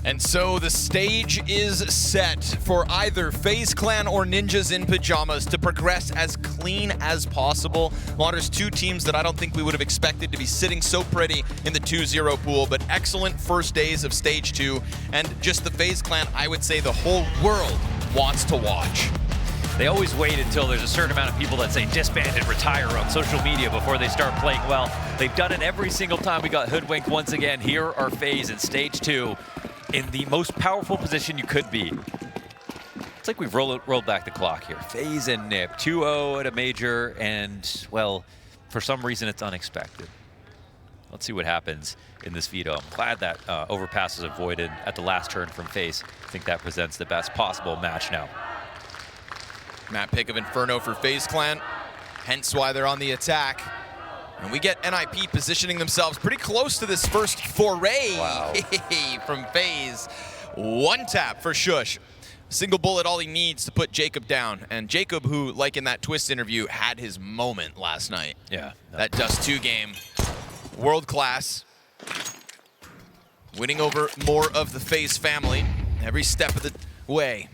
And so the stage is set for either FaZe Clan or Ninjas in Pajamas to progress as clean as possible. There's two teams that I don't think we would have expected to be sitting so pretty in the 2-0 pool, but excellent first days of stage 2. And just the FaZe Clan, I would say the whole world wants to watch. They always wait until there's a certain amount of people that say disband and retire on social media before they start playing well. They've done it every single time. We got hoodwinked once again. Here are FaZe in stage 2 in the most powerful position you could be. It's like we've rolled back the clock here. FaZe and NiP, 2-0 at a major, and, well, for some reason it's unexpected. Let's see what happens in this veto. I'm glad that overpass is avoided at the last turn from FaZe. I think that presents the best possible match now. Map pick of Inferno for FaZe Clan, hence why they're on the attack. And we get NiP positioning themselves pretty close to this first foray from FaZe. One tap for Shush. Single bullet, all he needs to put Jacob down. And Jacob, who, like in that Twist interview, had his moment last night. Yeah. That Dust 2 game, world class. Winning over more of the FaZe family every step of the way.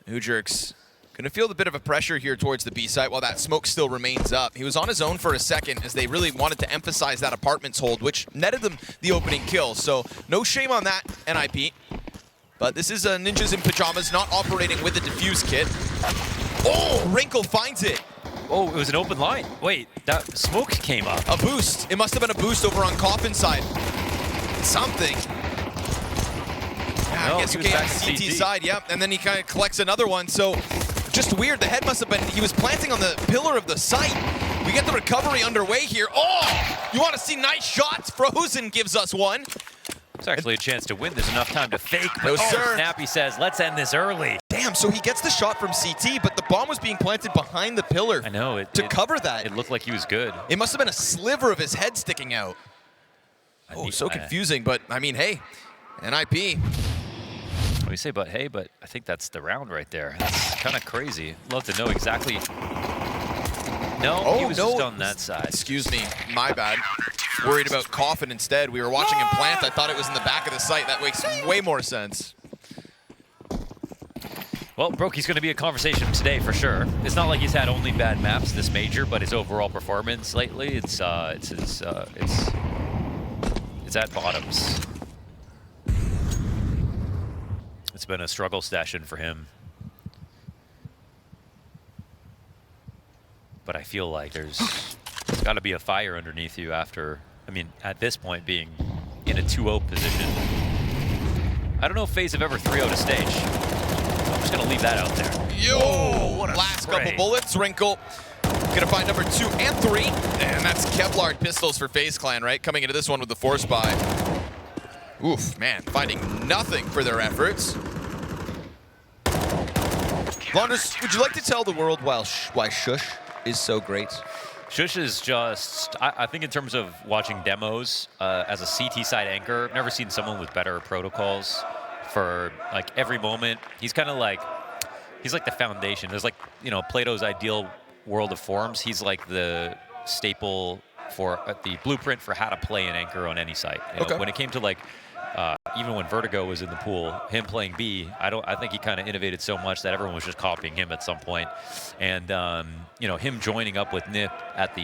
Ujurx gonna feel a bit of a pressure here towards the B site while that smoke still remains up. He was on his own for a second as they really wanted to emphasize that apartments hold, which netted them the opening kill. So no shame on that, NiP. But this is Ninjas in Pajamas not operating with the defuse kit. Oh, Wrinkle finds it. Oh, it was an open line. Wait, that smoke came up. A boost. It must have been a boost over on Coffin side. Something. Yeah, No, I guess you can't CT side, yep. And then he kind of collects another one. So just weird. The head must have been, he was planting on the pillar of the site. We get the recovery underway here. Oh, you want to see nice shots? Frozen gives us one. It's actually a chance to win. There's enough time to fake. But No, sir. Snappy says, let's end this early. Damn, so he gets the shot from CT, but the bomb was being planted behind the pillar. I know. To cover that. It looked like he was good. It must have been a sliver of his head sticking out. Oh, so confusing, but I mean, hey, NiP. We say, but hey, but I think that's the round right there. That's kind of crazy. Love to know exactly. No, he was just on that side. Excuse me, my bad. Worried about Coffin instead. We were watching him plant. I thought it was in the back of the site. That makes way more sense. Well, Brokey's going to be a conversation today for sure. It's not like he's had only bad maps this major, but his overall performance lately, it's at bottoms. It's been a struggle session for him. But I feel like there's got to be a fire underneath you after, I mean, at this point being in a 2-0 position. I don't know if FaZe have ever 3-0'd a stage. I'm just going to leave that out there. Yo! Oh, what a last spray. couple bullets. Wrinkle gonna find number 2 and 3. And that's Kevlar pistols for FaZe Clan, right? Coming into this one with the force buy. Oof, man, finding nothing for their efforts. Launders, would you like to tell the world why Shush is so great? Shush is just, I think in terms of watching demos, as a CT side anchor, I've never seen someone with better protocols for like every moment. He's kind of like, he's like the foundation. There's like, you know, Plato's ideal world of forms. He's like the staple for the blueprint for how to play an anchor on any site. You know, when it came to like, even when Vertigo was in the pool, him playing B, I think he kind of innovated so much that everyone was just copying him at some point. And you know, him joining up with NiP at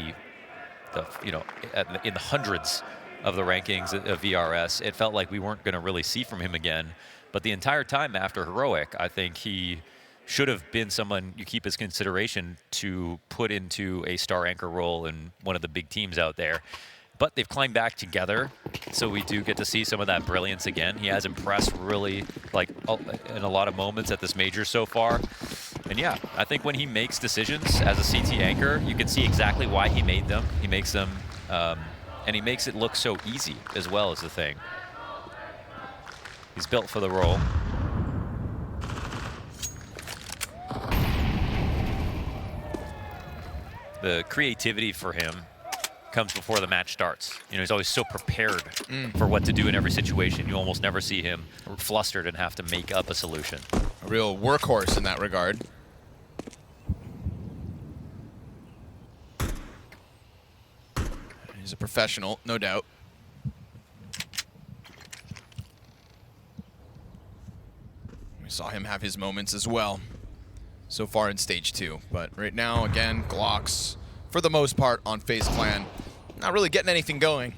in the hundreds of the rankings of VRS, it felt like we weren't going to really see from him again. But the entire time after Heroic, I think he should have been someone you keep as consideration to put into a star anchor role in one of the big teams out there. But they've climbed back together, so we do get to see some of that brilliance again. He has impressed really, like, in a lot of moments at this major so far. And yeah, I think when he makes decisions as a CT anchor, you can see exactly why he made them. He makes them, and he makes it look so easy as well as the thing. He's built for the role. The creativity for him comes before the match starts. You know, he's always so prepared for what to do in every situation. You almost never see him flustered and have to make up a solution. A real workhorse in that regard. He's a professional, no doubt. Saw him have his moments as well so far in stage 2. But right now, again, Glocks, for the most part, on FaZe Clan, not really getting anything going.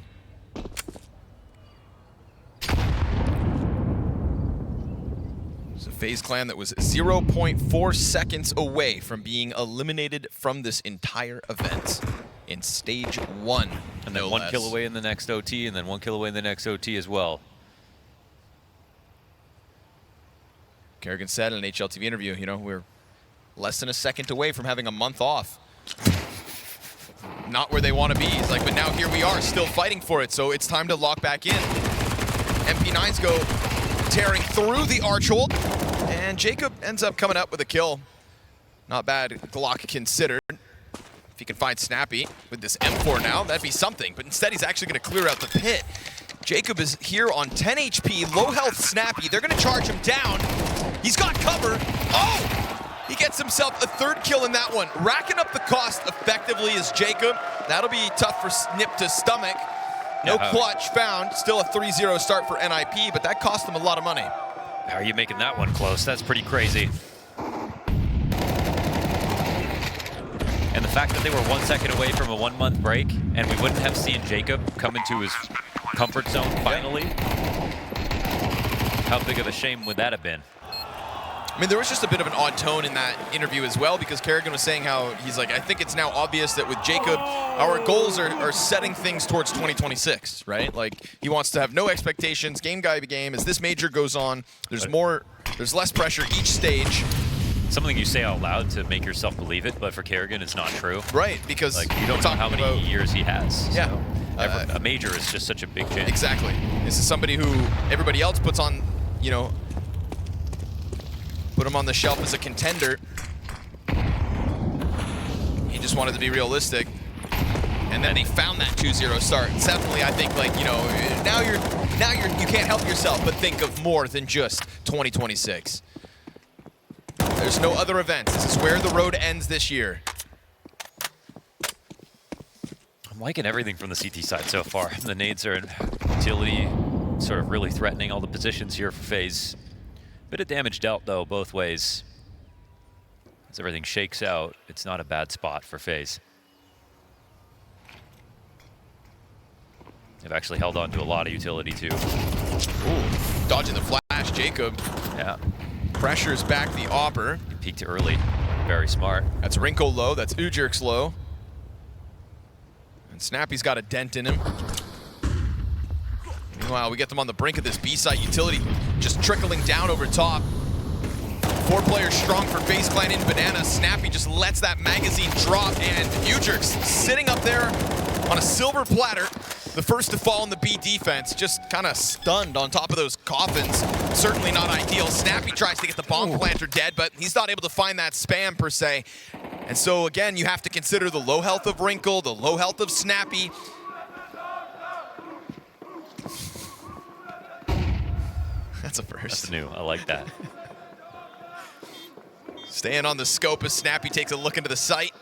It's a FaZe Clan that was 0.4 seconds away from being eliminated from this entire event in stage 1. And then one kill away in the next OT, and then one kill away in the next OT as well. Kerrigan said in an HLTV interview, you know, we're less than a second away from having a month off. Not where they want to be. He's like, but now here we are, still fighting for it, so it's time to lock back in. MP9s go tearing through the arch hold, and Jacob ends up coming up with a kill. Not bad, Glock considered. If he can find Snappy with this M4 now, that'd be something, but instead he's actually going to clear out the pit. Jacob is here on 10 HP, low health Snappy. They're going to charge him down. He's got cover. Oh! He gets himself a 3rd kill in that one. Racking up the cost effectively is Jacob. That'll be tough for NiP to stomach. No clutch found. Still a 3-0 start for NiP, but that cost him a lot of money. How are you making that one close? That's pretty crazy. And the fact that they were 1 second away from a 1-month break, and we wouldn't have seen Jacob come into his comfort zone finally. How big of a shame would that have been? I mean, there was just a bit of an odd tone in that interview as well, because Kerrigan was saying how he's like, I think it's now obvious that with Jacob, our goals are setting things towards 2026, right? Like, he wants to have no expectations, game by game. As this major goes on, there's less pressure each stage. Something you say out loud to make yourself believe it, but for Kerrigan, it's not true. Right, because like, you don't know how many years he has. Yeah. So a major is just such a big chance. Exactly. This is somebody who everybody else puts on, you know, put him on the shelf as a contender. He just wanted to be realistic. And then they found that 2-0 start. It's definitely, I think, like, you know, now you can't help yourself but think of more than just 2026. There's no other events. This is where the road ends this year. I'm liking everything from the CT side so far. The nades are in utility, sort of really threatening all the positions here for FaZe. Bit of damage dealt, though, both ways. As everything shakes out, it's not a bad spot for FaZe. They've actually held on to a lot of utility, too. Ooh, dodging the flash, Jacob. Yeah. Pressures back the Opper. Peeked early. Very smart. That's Rinko low. That's Ujirk's low. And Snappy's got a dent in him. Meanwhile, we get them on the brink of this B-site utility, just trickling down over top. 4 players strong for FaZe Clan in Banana. Snappy just lets that magazine drop, and Ujirk's sitting up there on a silver platter. The first to fall in the B defense, just kind of stunned on top of those coffins. Certainly not ideal. Snappy tries to get the bomb planter dead, but he's not able to find that spam per se. And so again, you have to consider the low health of Wrinkle, the low health of Snappy. That's a first. That's new. I like that. Staying on the scope as Snappy takes a look into the site.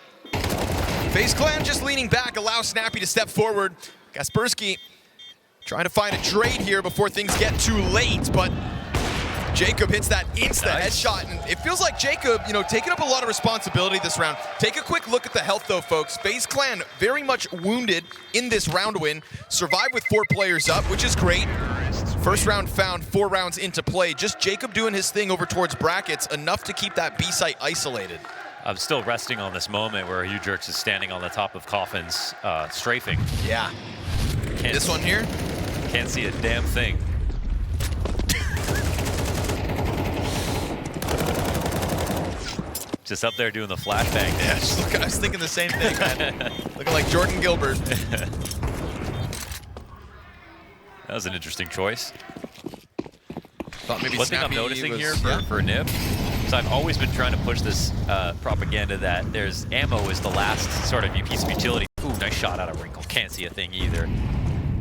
FaZe Clan just leaning back, allow Snappy to step forward. Kaspersky trying to find a trade here before things get too late, but Jacob hits that headshot, and it feels like Jacob, you know, taking up a lot of responsibility this round. Take a quick look at the health, though, folks. FaZe Clan very much wounded in this round win. Survived with 4 players up, which is great. First round found, 4 rounds into play. Just Jacob doing his thing over towards brackets, enough to keep that B site isolated. I'm still resting on this moment where Ujirk's is standing on the top of coffins, strafing. Yeah. This one here? Can't see a damn thing. Just up there doing the flashbang. Yeah, just look, I was thinking the same thing, man. Looking like Jordan Gilbert. That was an interesting choice. Thought maybe One thing I'm Snappy noticing was, here for NiP is I've always been trying to push this propaganda that there's ammo is the last sort of piece of utility. Ooh, nice shot out of Wrinkle. Can't see a thing either.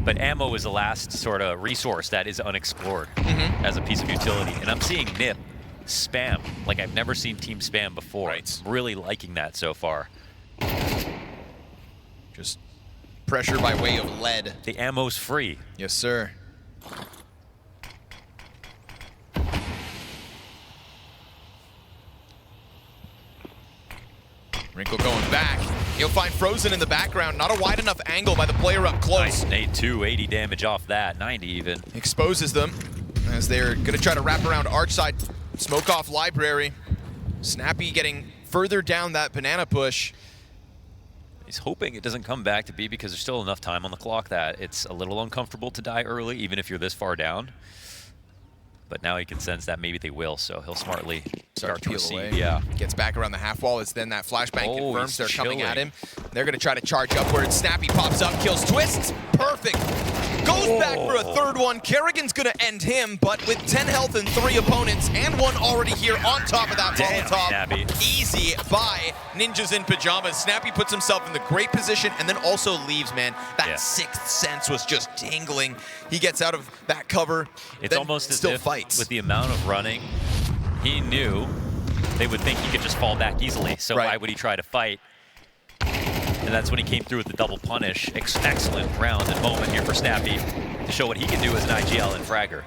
But ammo is the last sort of resource that is unexplored as a piece of utility. And I'm seeing NiP spam like I've never seen team spam before. Right. Really liking that so far. Just pressure by way of lead. The ammo's free. Yes, sir. Wrinkle going back. He'll find Frozen in the background. Not a wide enough angle by the player up close. Nice nade, 280 damage off that, 90 even. Exposes them as they're going to try to wrap around arch side. Smoke off library. Snappy getting further down that banana push. He's hoping it doesn't come back to B because there's still enough time on the clock that it's a little uncomfortable to die early, even if you're this far down. But now he can sense that maybe they will, so he'll smartly start to receive. Yeah. Gets back around the half wall as then that flashbang confirms they're coming at chilling. him. They're going to try to charge upwards. Snappy pops up, kills Twist. Perfect. Goes back for a third one. Kerrigan's going to end him, but with 10 health and 3 opponents and one already here on top of that Molotov. Snappy. Easy by Ninjas in Pajamas. Snappy puts himself in the great position and then also leaves, man. That sixth sense was just tingling. He gets out of that cover. It's almost as still if fights. With the amount of running, he knew they would think he could just fall back easily. So why would he try to fight? And that's when he came through with the double punish. Excellent round and moment here for Snappy to show what he can do as an IGL and fragger.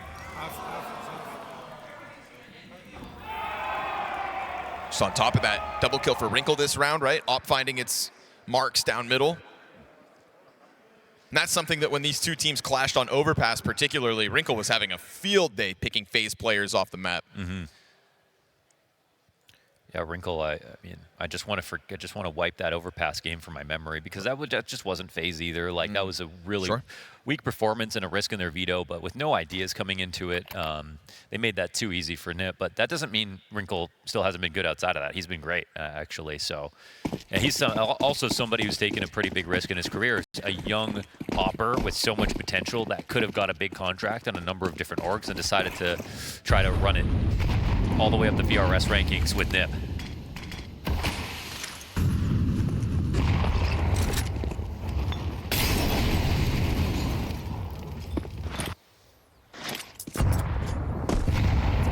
Just on top of that, double kill for Wrinkle this round, right? Op finding its marks down middle. And that's something that when these two teams clashed on Overpass particularly, Wrinkle was having a field day picking FaZe players off the map. Yeah, Wrinkle. I mean, I just want to wipe that Overpass game from my memory because that just wasn't FaZe either. Like that was a really weak performance and a risk in their veto, but with no ideas coming into it, they made that too easy for NiP. But that doesn't mean Wrinkle still hasn't been good outside of that. He's been great actually. So, and he's also somebody who's taken a pretty big risk in his career. A young hopper with so much potential that could have got a big contract on a number of different orgs and decided to try to run it all the way up the VRS rankings with NiP.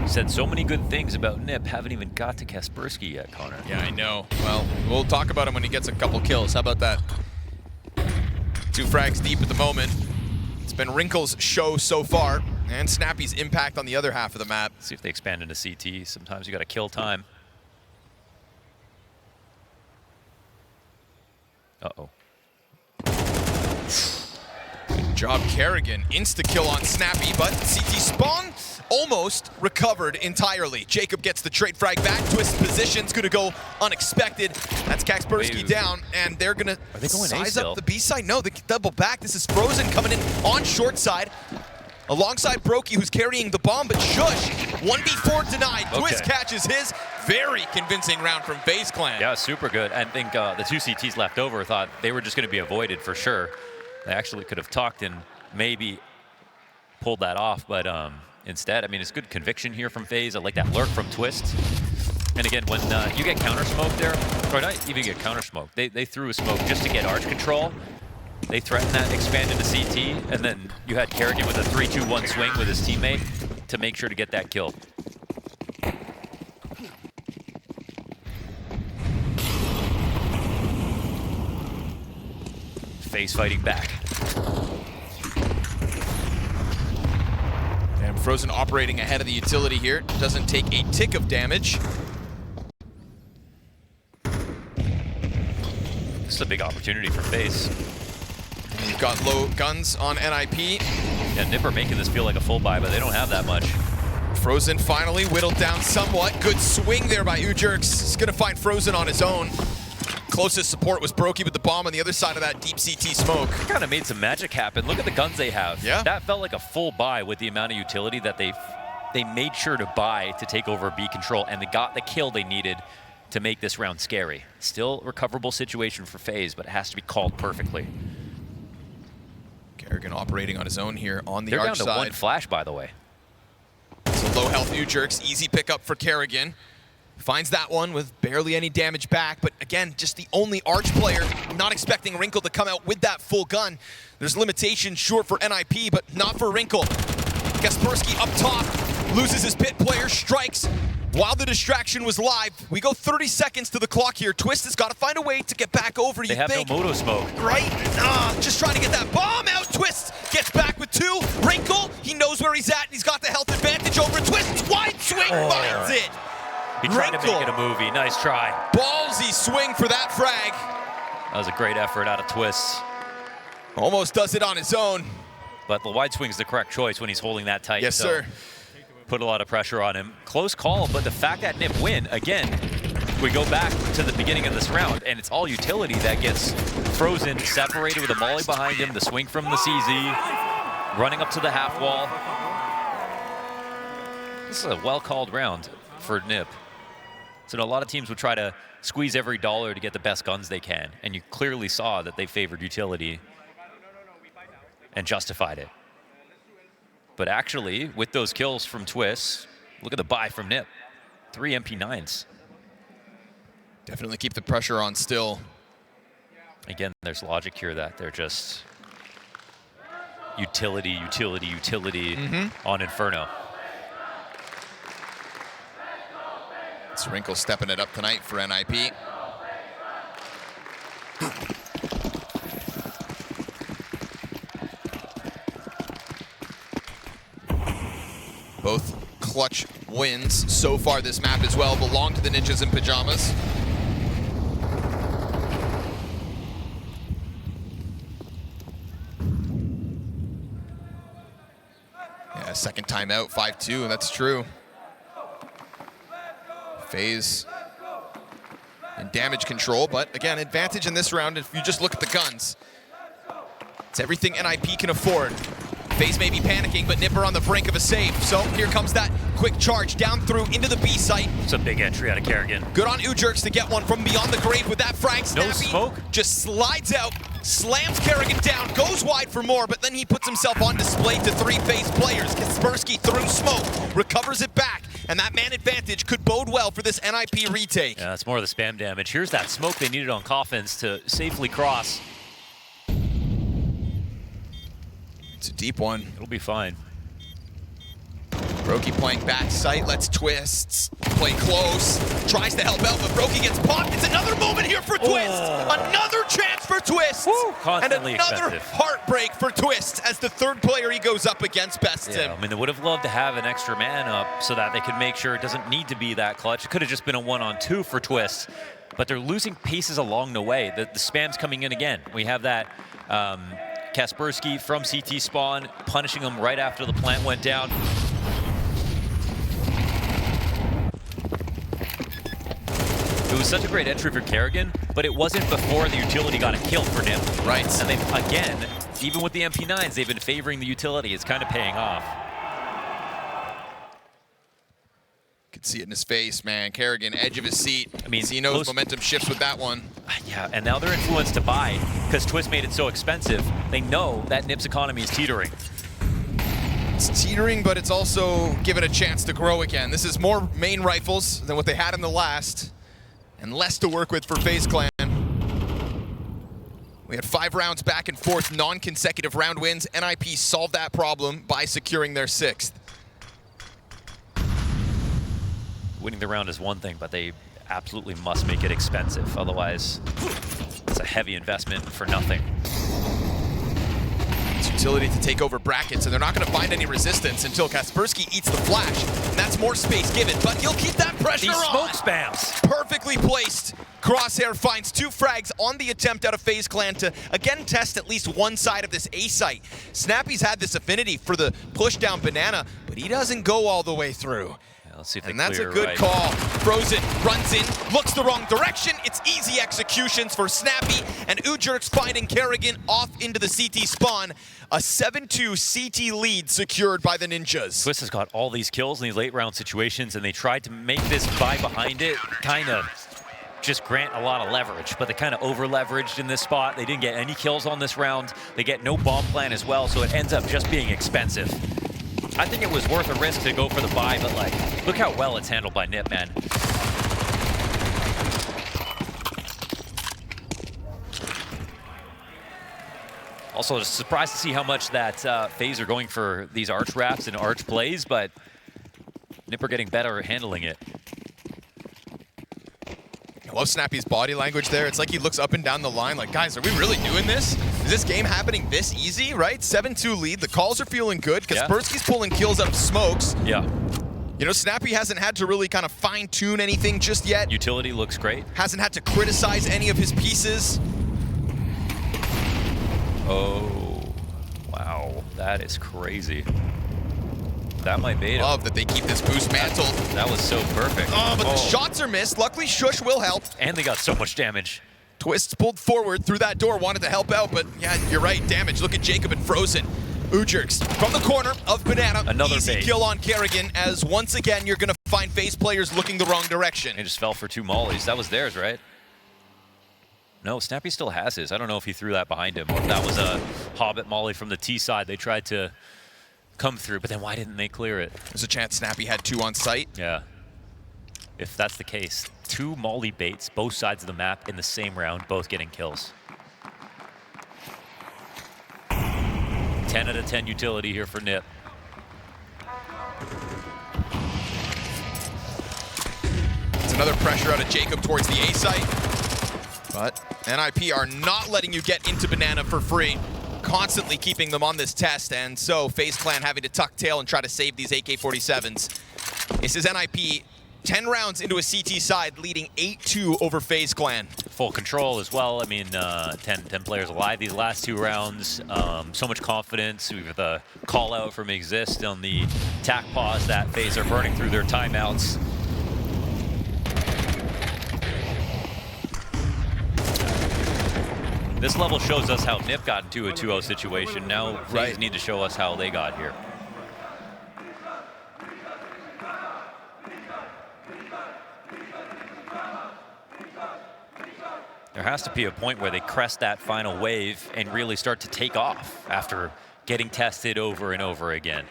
Said so many good things about NiP, haven't even got to Kaspersky yet, Connor. Yeah, I know. Well, we'll talk about him when he gets a couple kills. How about that? 2 frags deep at the moment. It's been Wrinkle's show so far, and Snappy's impact on the other half of the map. See if they expand into CT. Sometimes you got to kill time. Uh-oh. Good job, Kerrigan. Insta-kill on Snappy, but CT spawn almost recovered entirely. Jacob gets the trade frag back. Twist position's going to go unexpected. That's Kaspersky down, and they're going to size up the B side. No, they double back. This is Frozen coming in on short side alongside Brokey, who's carrying the bomb, but shush. 1v4 denied. Twist catches his. Very convincing round from FaZe Clan. Yeah, super good. I think the 2 CTs left over thought they were just going to be avoided for sure. They actually could have talked and maybe pulled that off, but instead, I mean, it's good conviction here from FaZe. I like that lurk from Twist. And again, when you get counter smoke there, or not even get counter smoke, they threw a smoke just to get arch control. They threatened that, expanded to CT, and then you had Kerrigan with a 3-2-1 swing with his teammate to make sure to get that kill. FaZe fighting back. And Frozen operating ahead of the utility here. Doesn't take a tick of damage. This is a big opportunity for FaZe. We've got low guns on NiP. Yeah, NiP are making this feel like a full buy, but they don't have that much. Frozen finally whittled down somewhat. Good swing there by Ujerks. He's going to find Frozen on his own. Closest support was Brokey with the bomb on the other side of that deep CT smoke. Kind of made some magic happen. Look at the guns they have. Yeah. That felt like a full buy with the amount of utility that they made sure to buy to take over B control, and they got the kill they needed to make this round scary. Still a recoverable situation for FaZe, but it has to be called perfectly. Kerrigan operating on his own here on the arch side. They're down to 1 flash, by the way. So low health Ujerks, easy pickup for Kerrigan. Finds that one with barely any damage back, but again, just the only arch player. Not expecting Wrinkle to come out with that full gun. There's limitations, sure, for NiP, but not for Wrinkle. Kaspersky up top, loses his pit player, strikes while the distraction was live. We go 30 seconds to the clock here. Twist has got to find a way to get back over, you think. They have no moto smoke. Right? Just trying to get that bomb out. Twist gets back with 2. Wrinkle, he knows where he's at, and he's got the health advantage over Twist. Wide swing, finds it. He tried to make it a movie. Nice try. Ballsy swing for that frag. That was a great effort out of Twist. Almost does it on his own. But the wide swing is the correct choice when he's holding that tight. Yes, sir. Put a lot of pressure on him. Close call, but the fact that NiP win, again, we go back to the beginning of this round, and it's all utility that gets frozen, separated with a molly behind him, the swing from the CZ, running up to the half wall. This is a well-called round for NiP. So a lot of teams would try to squeeze every dollar to get the best guns they can, and you clearly saw that they favored utility and justified it. But actually, with those kills from Twist, look at the buy from NiP. 3 MP9s. Definitely keep the pressure on still. Again, there's logic here that they're just utility on Inferno. It's Wrinkle stepping it up tonight for NiP. Both clutch wins so far this map as well belong to the Ninjas in Pajamas. Yeah, second time out, 5-2, that's true. FaZe in damage control, but again, advantage in this round if you just look at the guns. It's everything NiP can afford. FaZe may be panicking, but NiP are on the brink of a save. So here comes that quick charge down through into the B site. It's a big entry out of Kerrigan. Good on Ujerks to get one from beyond the grave with that frag. Snappy no smoke. Just slides out, slams Kerrigan down, goes wide for more, but then he puts himself on display to 3 FaZe players. Kaspersky through smoke, recovers it back, and that man advantage could bode well for this NiP retake. Yeah, that's more of the spam damage. Here's that smoke they needed on Coffins to safely cross. It's a deep one. It'll be fine. Brokey playing back sight, lets Twists play close, tries to help out, but Brokey gets popped. It's another moment here for Twist. Another chance for Twist. And another expensive. heartbreak for Twist as the third player he goes up against bests him. I mean, they would have loved to have an extra man up so that they could make sure it doesn't need to be that clutch. It could have just been a 1-on-2 for Twist, but they're losing pieces along the way. The spam's coming in again. We have that Kaspersky from CT spawn, punishing him right after the plant went down. It was such a great entry for Kerrigan, but it wasn't before the utility got a kill for NiP. Right. And they've, again, even with the MP9s, they've been favoring the utility. It's kind of paying off. Could see it in his face, man. Kerrigan, edge of his seat. I mean, he knows momentum shifts with that one. Yeah, and now they're influenced to buy because Twist made it so expensive. They know that NiP's economy is teetering. It's teetering, but it's also given a chance to grow again. This is more main rifles than what they had in the last, and less to work with for FaZe Clan. We had 5 rounds back and forth, non-consecutive round wins. NiP solved that problem by securing their 6th. Winning the round is one thing, but they absolutely must make it expensive. Otherwise, it's a heavy investment for nothing. It's utility to take over brackets, and they're not going to find any resistance until Kaspersky eats the flash. And that's more space given, but he'll keep that pressure on. Smoke spams. Perfectly placed. Crosshair finds 2 frags on the attempt out of FaZe Clan to, again, test at least one side of this A site. Snappy's had this affinity for the push down banana, but he doesn't go all the way through. Let's see if they And that's a clear good right. call. Frozen runs in, looks the wrong direction. It's easy executions for Snappy, and Ujerks finding Kerrigan off into the CT spawn. A 7-2 CT lead secured by the Ninjas. Twist has got all these kills in these late round situations, and they tried to make this buy behind it kind of just grant a lot of leverage, but they kind of over-leveraged in this spot. They didn't get any kills on this round. They get no bomb plan as well, so it ends up just being expensive. I think it was worth a risk to go for the buy, but like, look how well it's handled by NiP, man. Also, just surprised to see how much that FaZe are going for these arch wraps and arch plays, but NiP are getting better at handling it. I love Snappy's body language there. It's like he looks up and down the line like, guys, are we really doing this? Is this game happening this easy, right? 7-2 lead. The calls are feeling good. Kaspersky's pulling kills out of smokes. Yeah. You know, Snappy hasn't had to really kind of fine-tune anything just yet. Utility looks great. Hasn't had to criticize any of his pieces. Oh, wow. That is crazy. That might bait him. Love that they keep this boost mantled. That was so perfect. Oh, but the shots are missed. Luckily, Shush will help. And they got so much damage. Twists pulled forward through that door, wanted to help out, but yeah, you're right, damage. Look at Jacob and Frozen. Ujerks from the corner of Banana. Another easy bait. Kill on Kerrigan, as once again, you're going to find FaZe players looking the wrong direction. He just fell for 2 mollies. That was theirs, right? No, Snappy still has his. I don't know if he threw that behind him or if that was a Hobbit molly from the T side. They tried to come through, but then why didn't they clear it? There's a chance Snappy had 2 on site. Yeah. If that's the case, 2 molly baits, both sides of the map in the same round, both getting kills. 10 out of 10 utility here for NiP. It's another pressure out of Jacob towards the A site. But NiP are not letting you get into Banana for free. Constantly keeping them on this test, and so FaZe Clan having to tuck tail and try to save these AK-47s. This is NiP 10 rounds into a CT side, leading 8-2 over FaZe Clan. Full control as well. I mean, 10 players alive these last 2 rounds. So much confidence. We've got the call out from Exist on the tack pause that FaZe are burning through their timeouts. This level shows us how NiP got into a 2-0 situation. Now FaZe need to show us how they got here. There has to be a point where they crest that final wave and really start to take off after getting tested over and over again.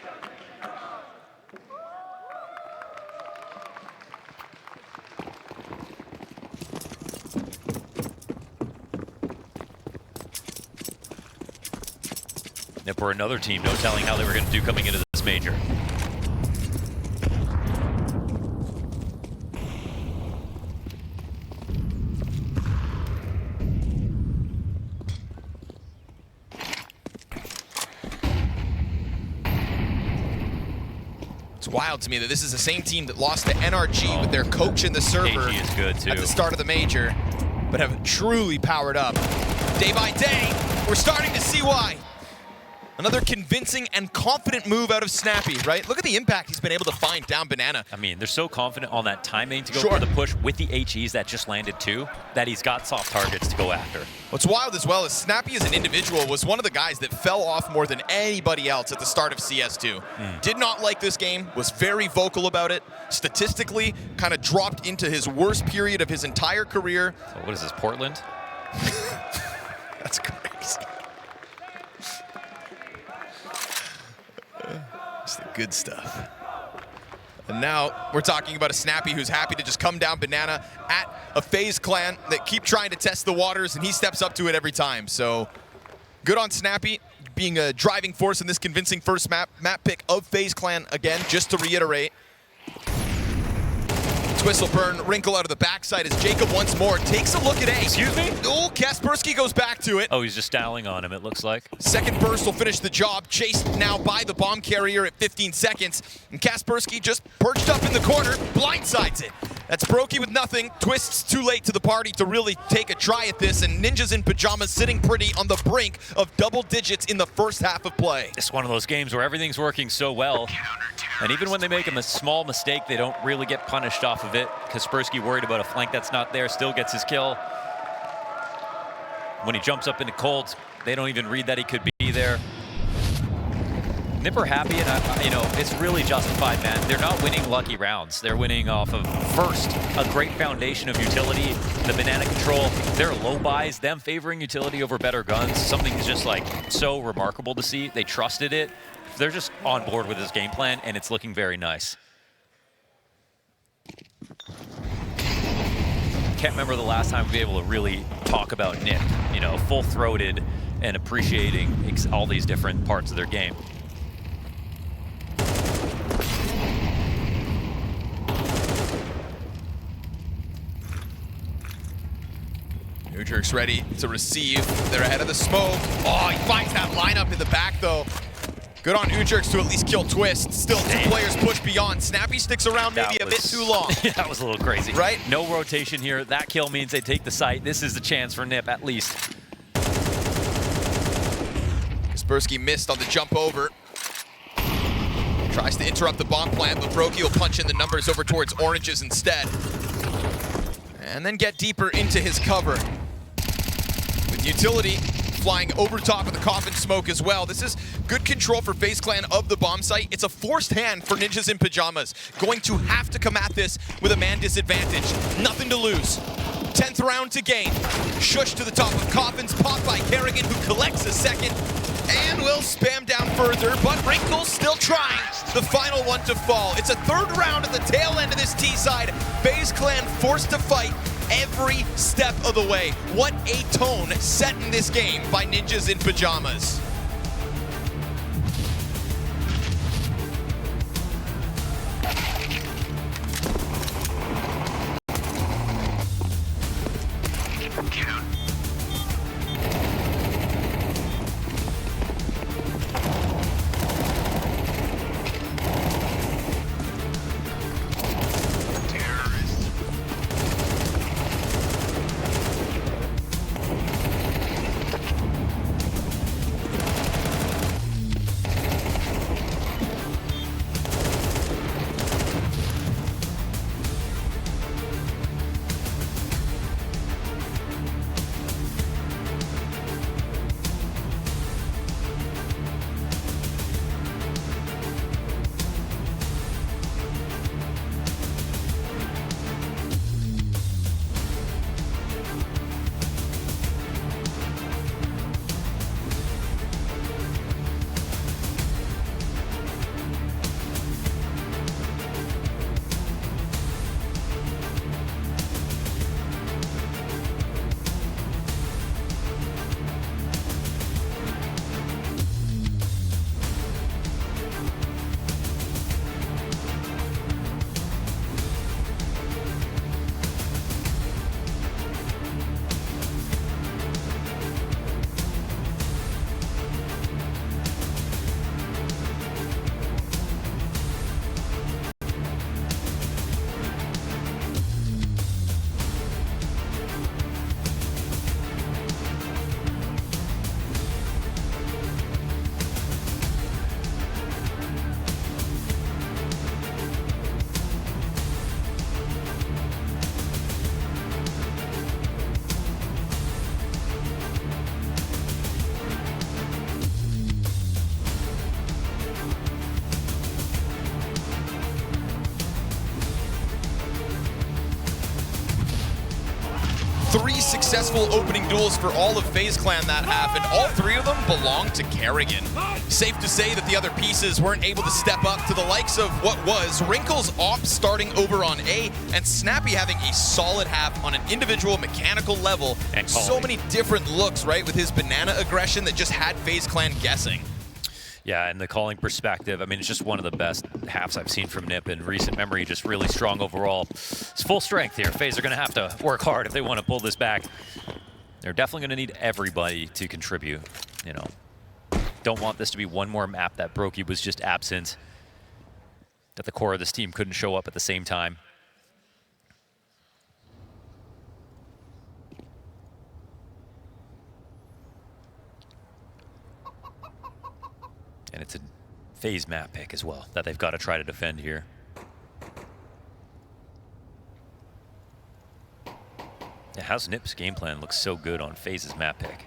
NiP were another team, no telling how they were going to do coming into this major. It's wild to me that this is the same team that lost to NRG with their coach in the server KG is good too. at the start of the major, but have truly powered up. Day by day, we're starting to see why. Another convincing and confident move out of Snappy, right? Look at the impact he's been able to find down Banana. I mean, they're so confident on that timing to go for the push with the HEs that just landed too, that he's got soft targets to go after. What's wild as well is Snappy as an individual was one of the guys that fell off more than anybody else at the start of CS2. Did not like this game, was very vocal about it, statistically kind of dropped into his worst period of his entire career. So what is this, Portland? That's crazy. It's the good stuff. And now we're talking about a Snappy who's happy to just come down Banana at a FaZe Clan that keep trying to test the waters, and he steps up to it every time. So good on Snappy being a driving force in this convincing first map pick of FaZe Clan again, just to reiterate. Whistle burn, wrinkle out of the backside as Jacob once more takes a look at A. Excuse me? Oh, Kaspersky goes back to it. Oh, he's just styling on him, it looks like. Second burst will finish the job, chased now by the bomb carrier at 15 seconds. And Kaspersky just perched up in the corner, blindsides it. That's Brokey with nothing. Twists too late to the party to really take a try at this, and Ninjas in Pajamas sitting pretty on the brink of double digits in the first half of play. It's one of those games where everything's working so well, and even when they make a small mistake, they don't really get punished off of it. Kaspersky worried about a flank that's not there, still gets his kill. When he jumps up into cold, they don't even read that he could be there. NiP are happy, and you know, it's really justified, man. They're not winning lucky rounds. They're winning off of, first, a great foundation of utility, the Banana control, their low buys, them favoring utility over better guns. Something is just like so remarkable to see. They trusted it. They're just on board with this game plan, and it's looking very nice. Can't remember the last time we were able to really talk about NiP, you know, full-throated and appreciating all these different parts of their game. Nujerk's ready to receive. They're ahead of the smoke. Oh, he finds that lineup in the back, though. Good on Ujerks to at least kill Twist. Still, two players push beyond. Snappy sticks around maybe a bit too long. Yeah, that was a little crazy. Right? No rotation here. That kill means they take the site. This is the chance for NiP, at least. Kaspersky missed on the jump over. Tries to interrupt the bomb plant, but Brokey will punch in the numbers over towards Oranges instead. And then get deeper into his cover. With utility flying over top of the coffin smoke as well. This is good control for FaZe Clan of the bomb site. It's a forced hand for Ninjas in Pajamas. Going to have to come at this with a man disadvantage. Nothing to lose. 10th round to gain. Shush to the top of coffins, popped by Kerrigan, who collects a second and will spam down further, but Wrinkle's still trying. The final one to fall. It's a third round at the tail end of this T side. FaZe Clan forced to fight every step of the way. What a tone set in this game by Ninjas in Pajamas. Three successful opening duels for all of FaZe Clan that half, and all three of them belong to Kerrigan. Safe to say that the other pieces weren't able to step up to the likes of what was Wrinkle's op starting over on A, and Snappy having a solid half on an individual mechanical level. And so many different looks, right, with his banana aggression that just had FaZe Clan guessing. Yeah, and the calling perspective, I mean, it's just one of the best halves I've seen from NiP in recent memory. Just really strong overall. It's full strength here. FaZe are going to have to work hard if they want to pull this back. They're definitely going to need everybody to contribute. You know, don't want this to be one more map that Brokey was just absent, that the core of this team couldn't show up at the same time. And it's a FaZe map pick as well that they've got to try to defend here. Yeah, how's NiP's game plan look so good on FaZe's map pick?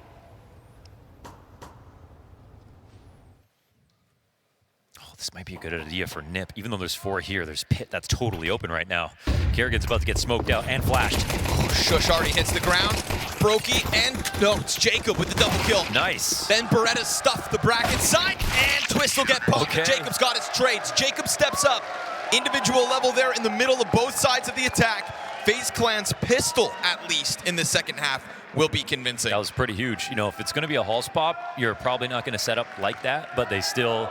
Oh, this might be a good idea for NiP. Even though there's 4 here, there's Pit that's totally open right now. Kerrigan's about to get smoked out and flashed. Shush already hits the ground. Brokey, and no, it's Jacob with the double kill. Nice. Then Beretta stuffed the bracket side, and Twist will get poked. Okay. Jacob's got his trades. Jacob steps up. Individual level there in the middle of both sides of the attack. FaZe Clan's pistol, at least in the second half, will be convincing. That was pretty huge. You know, if it's going to be a Halls pop, you're probably not going to set up like that, but they still,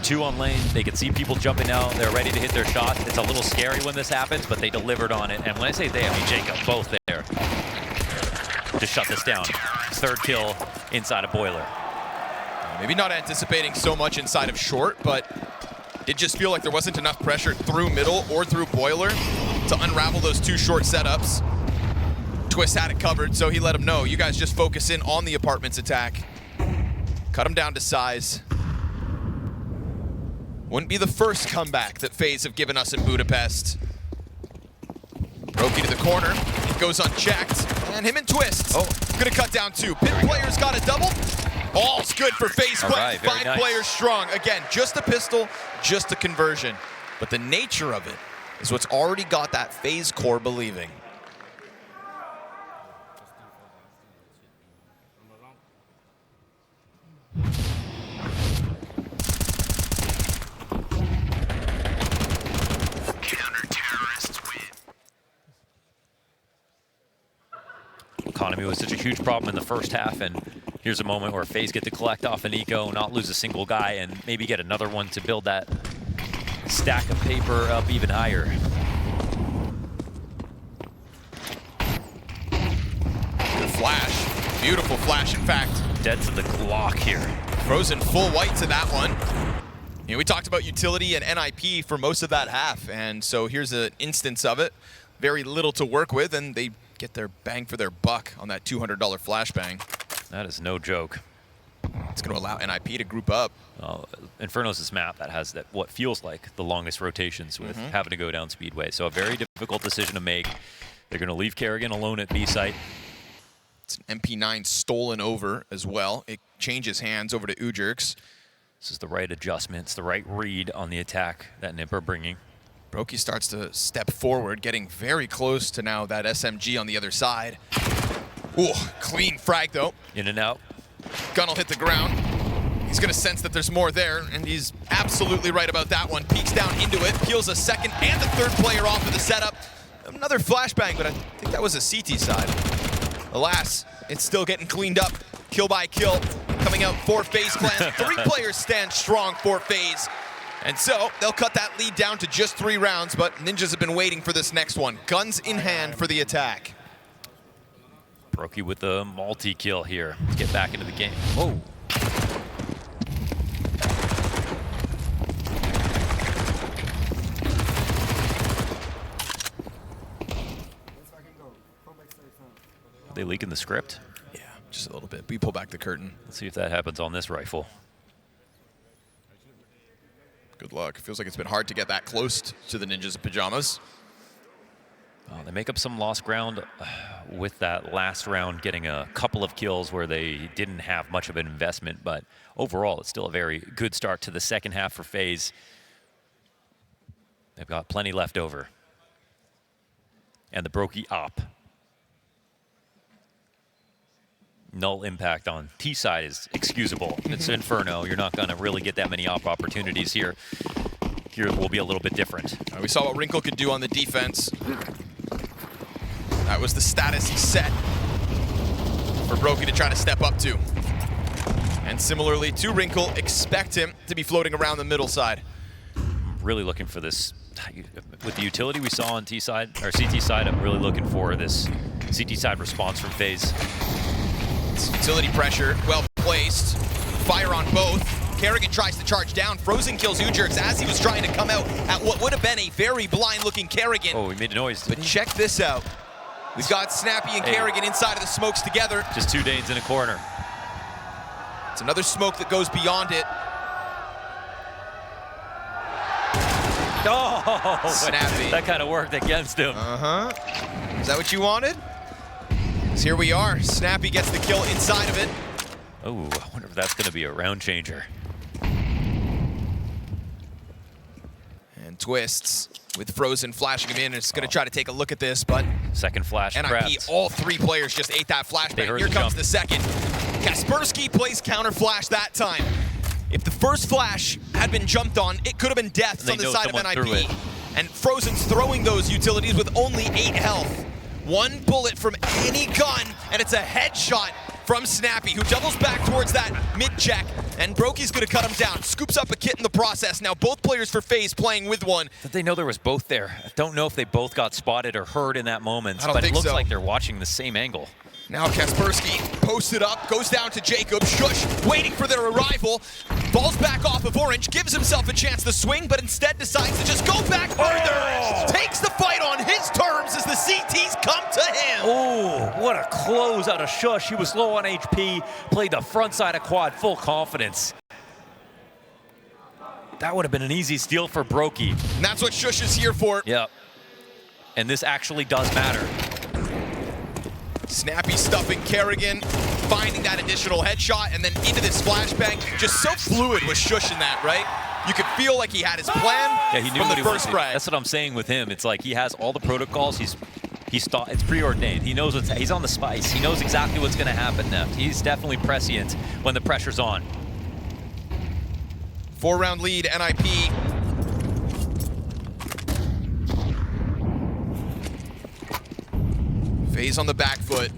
2 on lane, they can see people jumping out, they're ready to hit their shot. It's a little scary when this happens, but they delivered on it. And when I say they, I mean Jacob, both there to shut this down. 3rd kill inside a boiler. Maybe not anticipating so much inside of short, but it just feel like there wasn't enough pressure through middle or through boiler to unravel those two short setups. Twist had it covered, so he let him know, you guys just focus in on the apartments attack. Cut him down to size. Wouldn't be the first comeback that FaZe have given us in Budapest. Brokey to the corner, it goes unchecked, and him and Twist. Gonna cut down two. Pit players got a double. All's good for FaZe play. Right, Five nice. players strong. Again, just a pistol, just a conversion. But the nature of it is what's already got that FaZe core believing. Economy was such a huge problem in the first half, and here's a moment where FaZe get to collect off an eco, not lose a single guy, and maybe get another one to build that stack of paper up even higher. Good flash. Beautiful flash, in fact. Dead to the Glock here. Frozen full white to that one. You know, we talked about utility and NiP for most of that half, and so here's an instance of it. Very little to work with, and they get their bang for their buck on that $200 flashbang. That is no joke. It's going to allow NiP to group up. Inferno's this map that has that what feels like the longest rotations with having to go down Speedway. So a very difficult decision to make. They're going to leave Kerrigan alone at B site. It's an MP9 stolen over as well. It changes hands over to Ujurks. This is the right adjustments, the right read on the attack that NiP are bringing. Brokey starts to step forward, getting very close to now that SMG on the other side. Ooh, clean frag though. In and out. Gun will hit the ground. He's gonna sense that there's more there, and he's absolutely right about that one. Peeks down into it, peels a second and the third player off of the setup. Another flashbang, but I think that was a CT side. Alas, it's still getting cleaned up, kill by kill. Coming out for FaZe Clan. 3 players stand strong for FaZe. And so they'll cut that lead down to just 3 rounds, but Ninjas have been waiting for this next one. Guns in hand for the attack. Brokey with the multi-kill here to get back into the game. Whoa. Are they leaking the script? Yeah, just a little bit. We pull back the curtain. Let's see if that happens on this rifle. Good luck. Feels like it's been hard to get that close to the Ninjas' pajamas. They make up some lost ground with that last round, getting a couple of kills where they didn't have much of an investment, but overall it's still a very good start to the second half for FaZe. They've got plenty left over. And the Brokey op. Null impact on T side is excusable. It's Inferno. You're not going to really get that many op opportunities here. Here will be a little bit different. We saw what Wrinkle could do on the defense. That was the status set for Brokey to try to step up to. And similarly to Wrinkle, expect him to be floating around the middle side. Really looking for this. With the utility we saw on T side, or CT side, I'm really looking for this CT side response from FaZe. Utility pressure, well placed. Fire on both. Kerrigan tries to charge down. Frozen kills Ujurks as he was trying to come out at what would have been a very blind-looking Kerrigan. Oh, he made a noise. But check this out. We've got Snappy and Kerrigan inside of the smokes together. Just 2 Danes in a corner. It's another smoke that goes beyond it. Oh, Snappy. That kind of worked against him. Is that what you wanted? So here we are. Snappy gets the kill inside of it. Oh, I wonder if that's going to be a round changer. And Twists with Frozen flashing him in. It's going to try to take a look at this, but Second flash NiP, cracked. all 3 players just ate that flashbang. Here comes the second. Kaspersky plays counter flash that time. If the first flash had been jumped on, it could have been deaths on the side of NiP. And Frozen's throwing those utilities with only 8 health. 1 bullet from any gun, and it's a headshot from Snappy, who doubles back towards that mid-check, and Brokey's gonna cut him down. Scoops up a kit in the process. Now both players for FaZe playing with one. Did they know there was both there? I don't know if they both got spotted or heard in that moment, I don't but think it looks so. like they're watching the same angle. Now Kaspersky posted up, goes down to Jacob. Shush waiting for their arrival. Falls back off of Orange, gives himself a chance to swing, but instead decides to just go back further. Takes the fight on his terms as the CTs come to him. Oh, what a close out of Shush. He was low on HP, played the front side of quad, full confidence. That would have been an easy steal for Brokey. And that's what Shush is here for. Yep. And this actually does matter. Snappy stuffing Kerrigan, finding that additional headshot, and then into this flashbang. Just so fluid was Shush in that, right? You could feel like he had his plan He knew from what the he first frag. That's what I'm saying with him. It's like he has all the protocols. It's preordained. He knows he's on the spice. He knows exactly what's going to happen next. He's definitely prescient when the pressure's on. 4-round lead, NiP. FaZe on the back foot.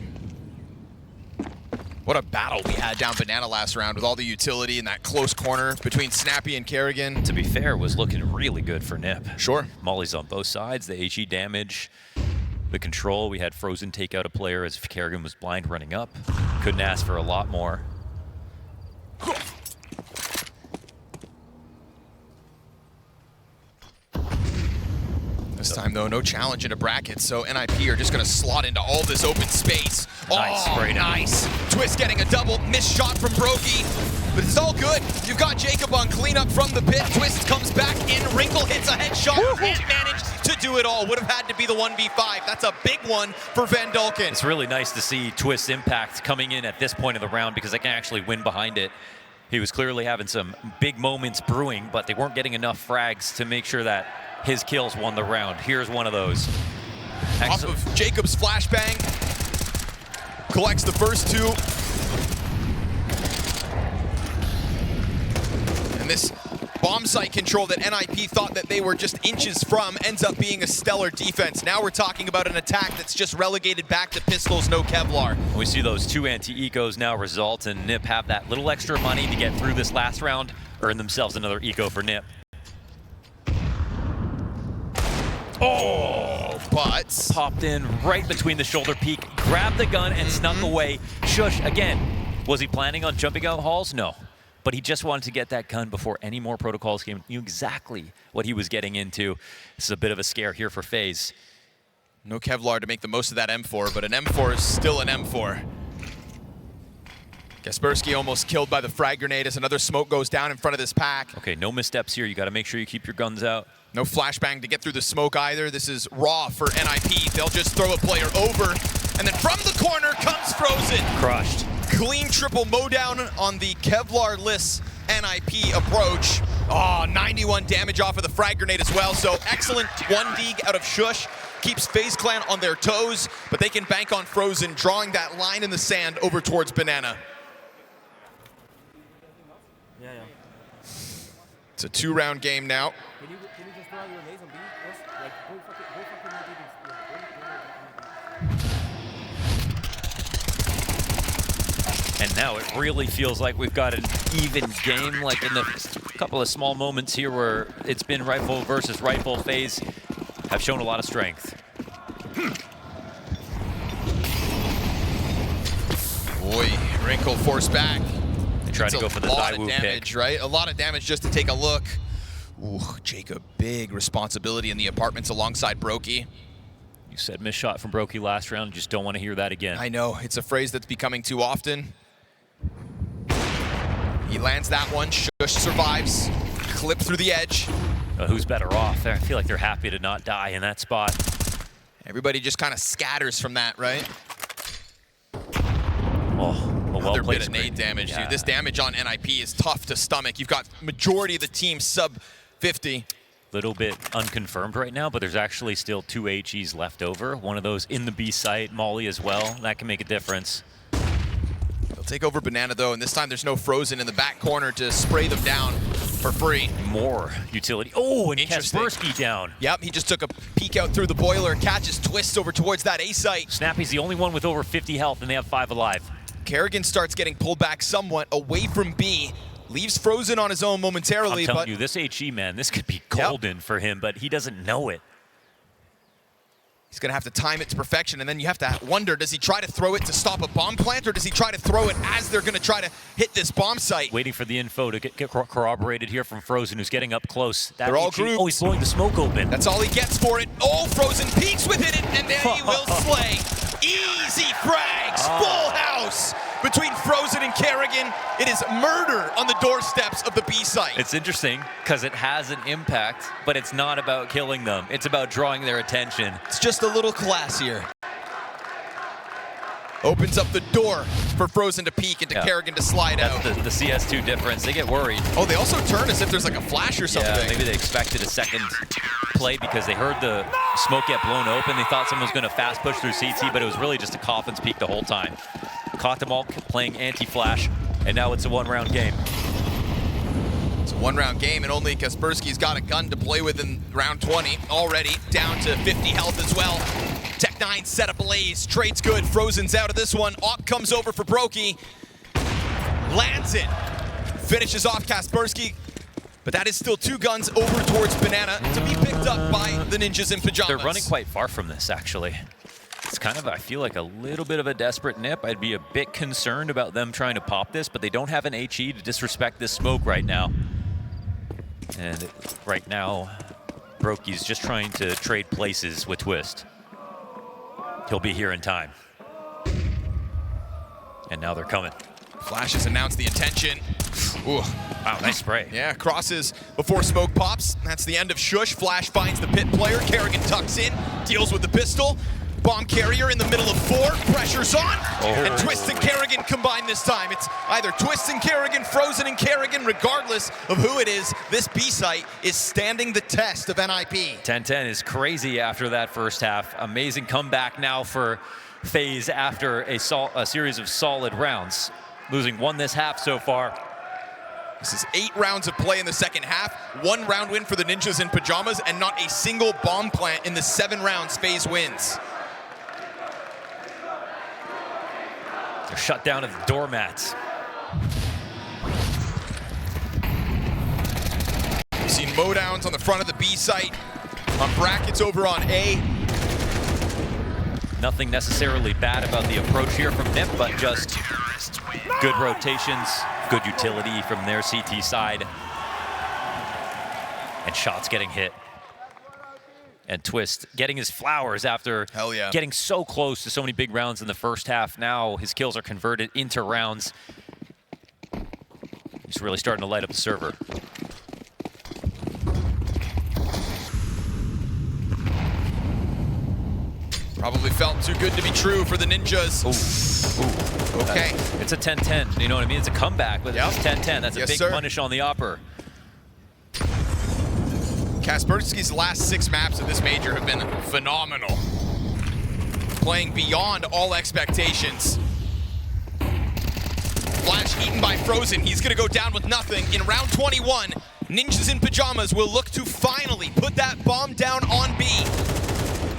What a battle we had down Banana last round with all the utility in that close corner between Snappy and Kerrigan. To be fair, it was looking really good for NiP. Sure. Molly's on both sides, the HE damage, the control. We had Frozen take out a player as Kerrigan was blind running up. Couldn't ask for a lot more. This time, though, no challenge into brackets, so NiP are just going to slot into all this open space. Nice spray down. Nice. Twist getting a double, missed shot from Brokey, but it's all good. You've got Jacob on cleanup from the pit. Twist comes back in, Wrinkle hits a headshot, can't manage to do it all. Would have had to be the 1v5. That's a big one for Van Dulken. It's really nice to see Twist's impact coming in at this point of the round because they can actually win behind it. He was clearly having some big moments brewing, but they weren't getting enough frags to make sure that his kills won the round. Here's one of those. Off of Jacob's flashbang. Collects the first two. And this bomb site control that NiP thought that they were just inches from ends up being a stellar defense. Now we're talking about an attack that's just relegated back to pistols, no Kevlar. We see those two anti-ecos now result, and NiP have that little extra money to get through this last round, earn themselves another eco for NiP. Oh, but popped in right between the shoulder peak, grabbed the gun, and snuck away. Shush, again, was he planning on jumping out halls? No. But he just wanted to get that gun before any more protocols came. He knew exactly what he was getting into. This is a bit of a scare here for FaZe. No Kevlar to make the most of that M4, but an M4 is still an M4. Kaspersky almost killed by the frag grenade as another smoke goes down in front of this pack. Okay, no missteps here. You got to make sure you keep your guns out. No flashbang to get through the smoke either. This is raw for NiP. They'll just throw a player over. And then from the corner comes Frozen. Crushed. Clean triple mow down on the Kevlar-less NiP approach. Oh, 91 damage off of the frag grenade as well. So excellent 1D out of Shush. Keeps FaZe Clan on their toes, but they can bank on Frozen, drawing that line in the sand over towards Banana. Yeah. It's a 2-round game now. Can you just throw out your laser on B? Just, like, go fucking And now it really feels like we've got an even game, like in the couple of small moments here where it's been rifle versus rifle. FaZe have shown a lot of strength. Boy, Wrinkle forced back. They tried to go for the lot of Zywoo damage, pick. right? A lot of damage just to take a look. Ooh, Jacob, big responsibility in the apartments alongside Brokey. You said missed shot from Brokey last round. Just don't want to hear that again. I know, it's a phrase that's becoming too often. He lands that one, Shush survives, clip through the edge. Who's better off? I feel like they're happy to not die in that spot. Everybody just kind of scatters from that, right? Oh, a Another well-played bit of nade damage, Yeah. dude. This damage on NiP is tough to stomach. You've got majority of the team sub 50. Little bit unconfirmed right now, but there's actually still 2 HEs left over. One of those in the B site, Molly as well. That can make a difference. They'll take over Banana, though, and this time there's no Frozen in the back corner to spray them down for free. More utility. Oh, and Interesting. Kaspersky down. Yep, he just took a peek out through the boiler, catches Twists over towards that A site. Snappy's the only one with over 50 health, and they have 5 alive. Kerrigan starts getting pulled back somewhat away from B. Leaves Frozen on his own momentarily, I'm telling but you, this HE, man, this could be golden for him, but he doesn't know it. He's going to have to time it to perfection, and then you have to wonder, does he try to throw it to stop a bomb plant, or does he try to throw it as they're going to try to hit this bomb site? Waiting for the info to get corroborated here from Frozen, who's getting up close. They're all grouped. Oh, he's blowing the smoke open. That's all he gets for it. Oh, Frozen peeks within it, and there he will slay. Easy frags, full house between Frozen and Kerrigan. It is murder on the doorsteps of the B site. It's interesting because it has an impact, but it's not about killing them. It's about drawing their attention. It's just a little classier. Opens up the door for Frozen to peek and to Kerrigan to slide out. That's the CS2 difference. They get worried. Oh, they also turn as if there's like a flash or something. Yeah, maybe they expected a second play because they heard the smoke get blown open. They thought someone was going to fast push through CT, but it was really just a Coffin's peek the whole time. Caught them all playing anti-flash, and now it's a one-round game. It's a one-round game, and only Kaspersky's got a gun to play with in round 20. Already down to 50 health as well. Tech9 set ablaze. Trade's good. Frozen's out of this one. Op comes over for Brokey. Lands it. Finishes off Kaspersky. But that is still 2 guns over towards Banana to be picked up by the Ninjas in Pajamas. They're running quite far from this, actually. It's kind of, I feel like, a little bit of a desperate NiP. I'd be a bit concerned about them trying to pop this, but they don't have an HE to disrespect this smoke right now. And right now, Brokey's just trying to trade places with Twist. He'll be here in time. And now they're coming. Flash has announced the intention. Ooh. Wow, nice spray. Yeah, crosses before smoke pops. That's the end of Shush. Flash finds the pit player. Kerrigan tucks in, deals with the pistol. Bomb carrier in the middle of 4, pressure's on, and Twist and Kerrigan combine this time. It's either Twist and Kerrigan, Frozen and Kerrigan, regardless of who it is. This B site is standing the test of NiP. 10-10 is crazy after that first half. Amazing comeback now for FaZe after a series of solid rounds. Losing 1 this half so far. This is 8 rounds of play in the second half. 1 round win for the Ninjas in Pajamas, and not a single bomb plant in the 7 rounds FaZe wins. They're shut down at the doormats. We've seen mowdowns on the front of the B site, on brackets over on A. Nothing necessarily bad about the approach here from NiP, but just good rotations, good utility from their CT side, and shots getting hit. And Twist getting his flowers after getting so close to so many big rounds in the first half. Now his kills are converted into rounds. He's really starting to light up the server. Probably felt too good to be true for the Ninjas. Ooh. Okay. It's a 10-10, you know what I mean? It's a comeback, but it's 10-10. That's a big punish on the upper. Kaspersky's last 6 maps of this major have been phenomenal. Playing beyond all expectations. Flash eaten by Frozen. He's going to go down with nothing. In round 21, Ninjas in Pajamas will look to finally put that bomb down on B.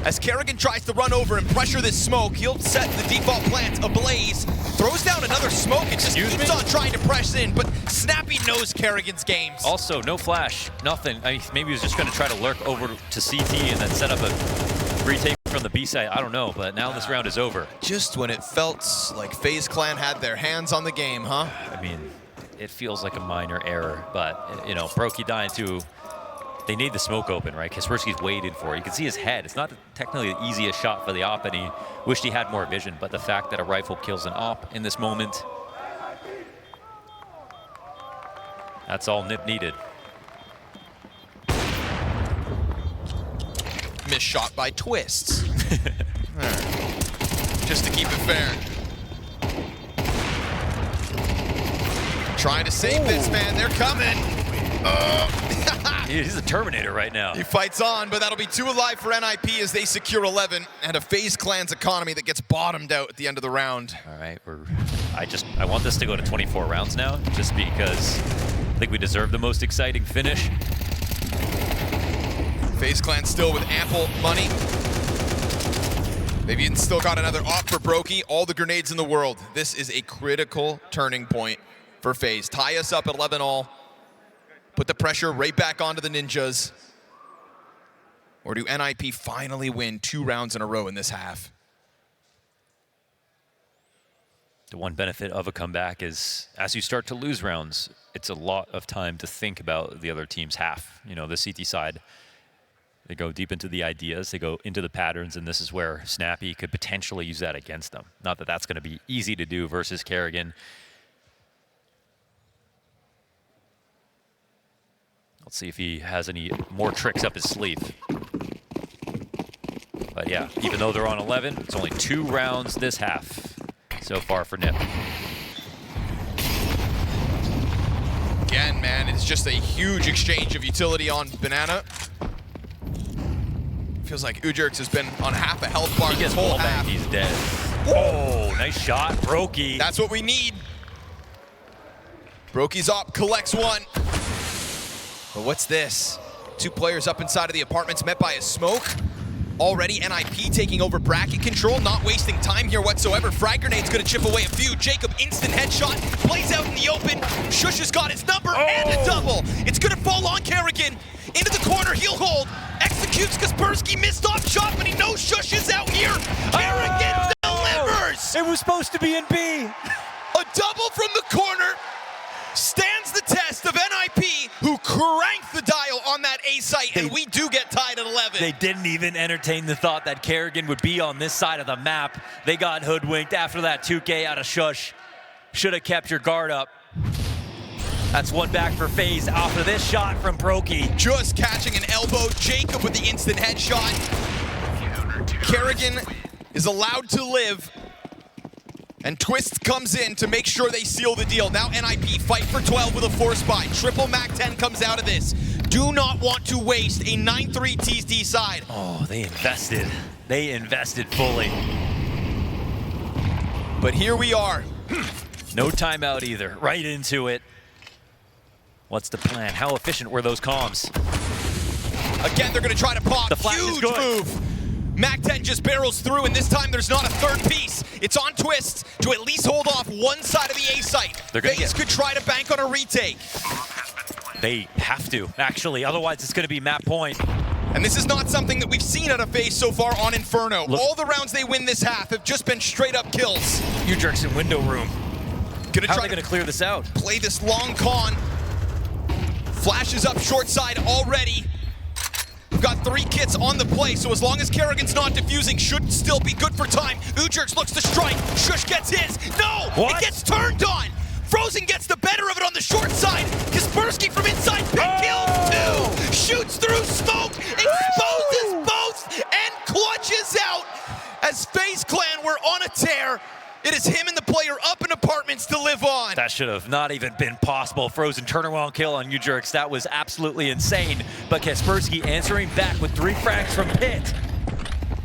As Kerrigan tries to run over and pressure this smoke, he'll set the default plant ablaze. Throws down another smoke and just keeps on trying to press in, but Snappy knows Kerrigan's games. Also, no flash, nothing. I mean, maybe he was just going to try to lurk over to CT and then set up a retake from the B side. I don't know, but now this round is over. Just when it felt like FaZe Clan had their hands on the game, huh? I mean, it feels like a minor error, but, you know, Brokey dying too. They need the smoke open, right? Kaspersky's waited for it. You can see his head. It's not technically the easiest shot for the op, and he wished he had more vision, but the fact that a rifle kills an op in this moment, that's all NiP needed. Missed shot by Twists. Just to keep it fair. Trying to save this, man. They're coming. He's a Terminator right now. He fights on, but that'll be 2 alive for NiP as they secure 11 and a FaZe Clan's economy that gets bottomed out at the end of the round. All right, I want this to go to 24 rounds now, just because I think we deserve the most exciting finish. FaZe Clan still with ample money. They've even still got another op for Brokey, all the grenades in the world. This is a critical turning point for FaZe. Tie us up at 11-all. Put the pressure right back onto the Ninjas. Or do NiP finally win 2 rounds in a row in this half? The one benefit of a comeback is as you start to lose rounds, it's a lot of time to think about the other team's half. You know, the CT side, they go deep into the ideas, they go into the patterns, and this is where Snappy could potentially use that against them. Not that that's going to be easy to do versus Kerrigan. Let's see if he has any more tricks up his sleeve. But yeah, even though they're on 11, it's only 2 rounds this half so far for NiP. Again, man, it's just a huge exchange of utility on Banana. Feels like Ujurx has been on half a health bar this whole half. He's dead. Oh, nice shot, Brokey. That's what we need. Brokey's up, collects 1. But what's this? 2 players up inside of the apartments met by a smoke. Already NiP taking over bracket control, not wasting time here whatsoever. Frag Grenade's gonna chip away a few. Jacob, instant headshot, plays out in the open. Shush has got his number and a double. It's gonna fall on Kerrigan. Into the corner, he'll hold. Executes Kaspersky, missed off shot, but he knows Shush is out here. Kerrigan delivers! It was supposed to be in B. A double from the corner. Stands the test of NiP, who cranked the dial on that A site, and we do get tied at 11. They didn't even entertain the thought that Kerrigan would be on this side of the map. They got hoodwinked after that 2K out of Shush. Should have kept your guard up. That's 1 back for FaZe after this shot from Brokey. Just catching an elbow. Jacob with the instant headshot. Kerrigan is allowed to live. And Twist comes in to make sure they seal the deal. Now NiP fight for 12 with a force buy. Triple Mac 10 comes out of this. Do not want to waste a 9-3 TSD side. Oh, they invested. They invested fully. But here we are. No timeout either. Right into it. What's the plan? How efficient were those comms? Again, they're going to try to pop. The flash is Huge good. move. Mac 10 just barrels through, and this time there's not a third piece. It's on Twist to at least hold off one side of the A site. FaZe could try to bank on a retake. They have to, actually. Otherwise, it's going to be map point. And this is not something that we've seen out of FaZe so far on Inferno. All the rounds they win this half have just been straight up kills. Ujurx in window room. How are they going to clear this out? Play this long con. Flashes up short side already. We've got 3 kits on the play, so as long as Kerrigan's not defusing, should still be good for time. Ujurx looks to strike. Shush gets his. No! What? It gets turned on! Frozen gets the better of it on the short side. Kaspersky from inside, pick kills 2! Shoots through smoke, exposes both, and clutches out. As FaZe Clan were on a tear, it is him and the player up in apartments to live on. That should have not even been possible. Frozen turnaround kill on Ujurx. That was absolutely insane. But Kaspersky answering back with 3 frags from Pit.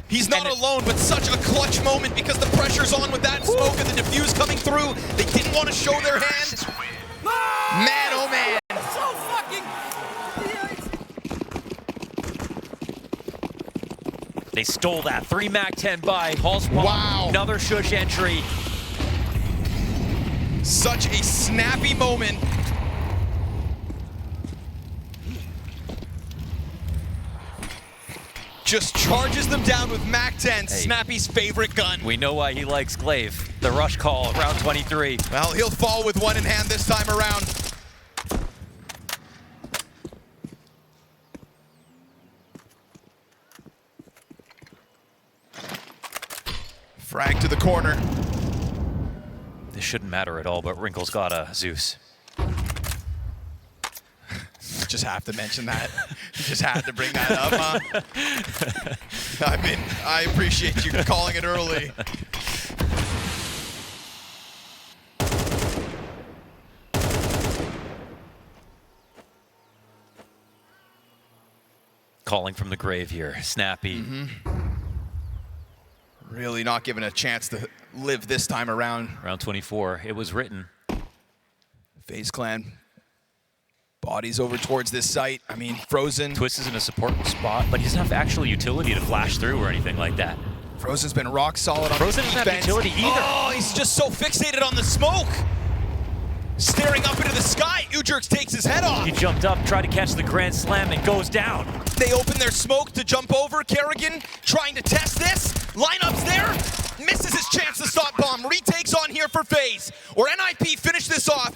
He's not alone, but such a clutch moment because the pressure's on with that smoke and the defuse coming through. They didn't want to show their hand. Man, oh man. So fucking... They stole that. 3 Mac 10 by Hall's Pop. Wow. Another Shush entry. Such a snappy moment. Just charges them down with Mac 10, Snappy's favorite gun. We know why he likes Glaive. The rush call, round 23. Well, he'll fall with 1 in hand this time around. Frag to the corner. This shouldn't matter at all, but Wrinkle's got a Zeus. Just have to mention that. Just had to bring that up, huh? I mean, I appreciate you calling it early. Calling from the grave here, Snappy. Really not given a chance to live this time around. Round 24, it was written. FaZe Clan. Bodies over towards this site. I mean, Frozen. Twist is in a support spot, but he doesn't have actual utility to flash through or anything like that. Frozen's been rock solid on Frozen doesn't have utility either. Oh, he's just so fixated on the smoke. Staring up into the sky, Ujurx takes his head off. He jumped up, tried to catch the Grand Slam, and goes down. They open their smoke to jump over. Kerrigan trying to test this. Lineup's there. Misses his chance to stop bomb. Retakes on here for FaZe. Or NiP finish this off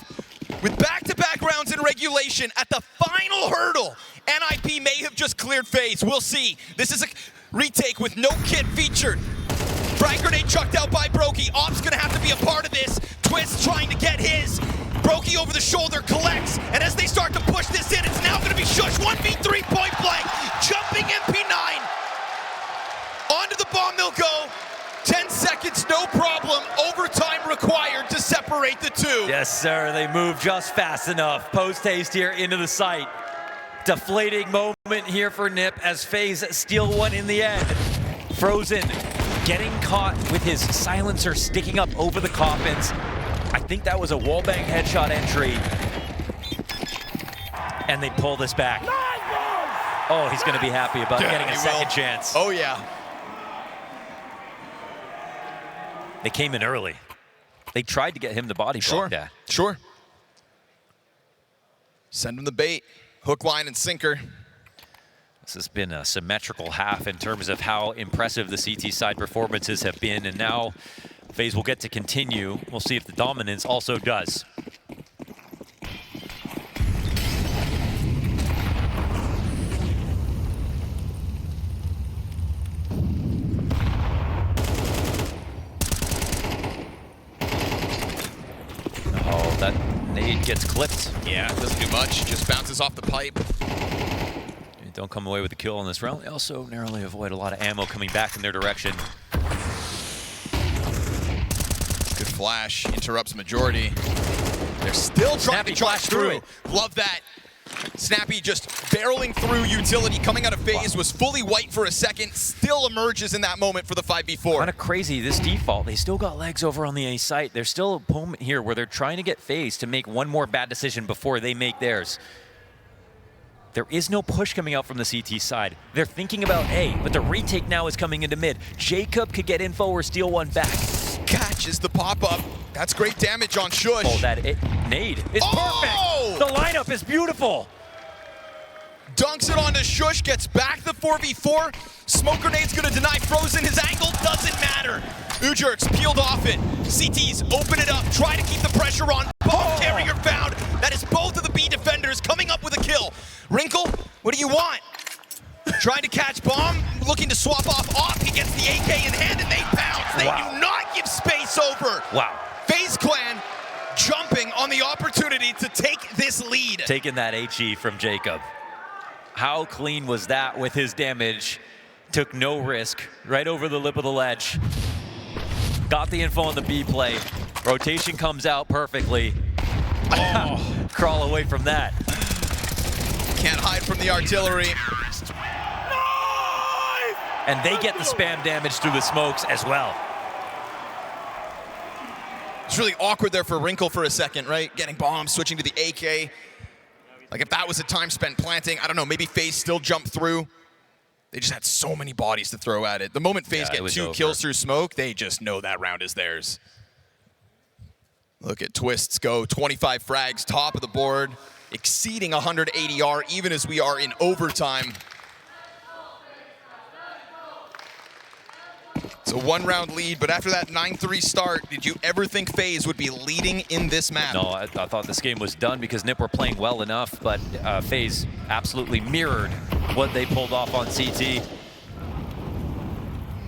with back-to-back rounds in regulation. At the final hurdle, NiP may have just cleared FaZe. We'll see. This is a retake with no kit featured. Frag grenade chucked out by Brokey. Op's gonna have to be a part of this. Twist trying to get his. Brokey over the shoulder collects, and as they start to push this in, it's now gonna be Shush. 1v3 point blank. Jumping MP9. Onto the bomb they'll go. 10 seconds, no problem. Overtime required to separate the two. Yes, sir. They move just fast enough. Post haste here into the site. Deflating moment here for NiP as FaZe steal one in the end. Frozen getting caught with his silencer sticking up over the coffins. I think that was a wallbang headshot entry. And they pull this back. Oh, he's going to be happy about getting a second chance. Oh, yeah. They came in early. They tried to get him the body block. Sure. Send him the bait. Hook, line, and sinker. This has been a symmetrical half in terms of how impressive the CT side performances have been, and now FaZe will get to continue. We'll see if the dominance also does. Oh, that nade gets clipped. Yeah, it doesn't do much. Just bounces off the pipe. Don't come away with the kill on this round. They also narrowly avoid a lot of ammo coming back in their direction. Good flash, interrupts majority. They're still trying to charge through. Love that. Snappy just barreling through utility, coming out of FaZe, was fully white for a second, still emerges in that moment for the 5v4. Kind of crazy, this default. They still got legs over on the A site. There's still a moment here where they're trying to get FaZe to make one more bad decision before they make theirs. There is no push coming out from the CT side. They're thinking about A, but the retake now is coming into mid. Jacob could get info or steal one back. Catches the pop-up. That's great damage on Shush. Oh, that nade is perfect. The lineup is beautiful. Dunks it onto Shush, gets back the 4v4. Smoke grenade's gonna deny Frozen. His angle doesn't matter. Ujert's peeled off it. CT's open it up, try to keep the pressure on. Bomb carrier found. That is both of the B defenders coming up with a kill. Wrinkle, what do you want? Trying to catch bomb, looking to swap off. He gets the AK in hand and they pounce. They do not give space over. Wow. FaZe Clan jumping on the opportunity to take this lead. Taking that HE from Jacob. How clean was that with his damage? Took no risk, right over the lip of the ledge. Got the info on the B play. Rotation comes out perfectly. Oh. Crawl away from that. Can't hide from the artillery. And they get the spam damage through the smokes as well. It's really awkward there for Wrinkle for a second, right? Getting bombs, switching to the AK. Like if that was a time spent planting, I don't know, maybe FaZe still jumped through. They just had so many bodies to throw at it. The moment FaZe get 2 kills through smoke, they just know that round is theirs. Look at Twists go, 25 frags, top of the board, exceeding 100 ADR, even as we are in overtime. It's a 1-round lead, but after that 9-3 start, did you ever think FaZe would be leading in this map? No, I thought this game was done because NiP were playing well enough, but FaZe absolutely mirrored what they pulled off on CT.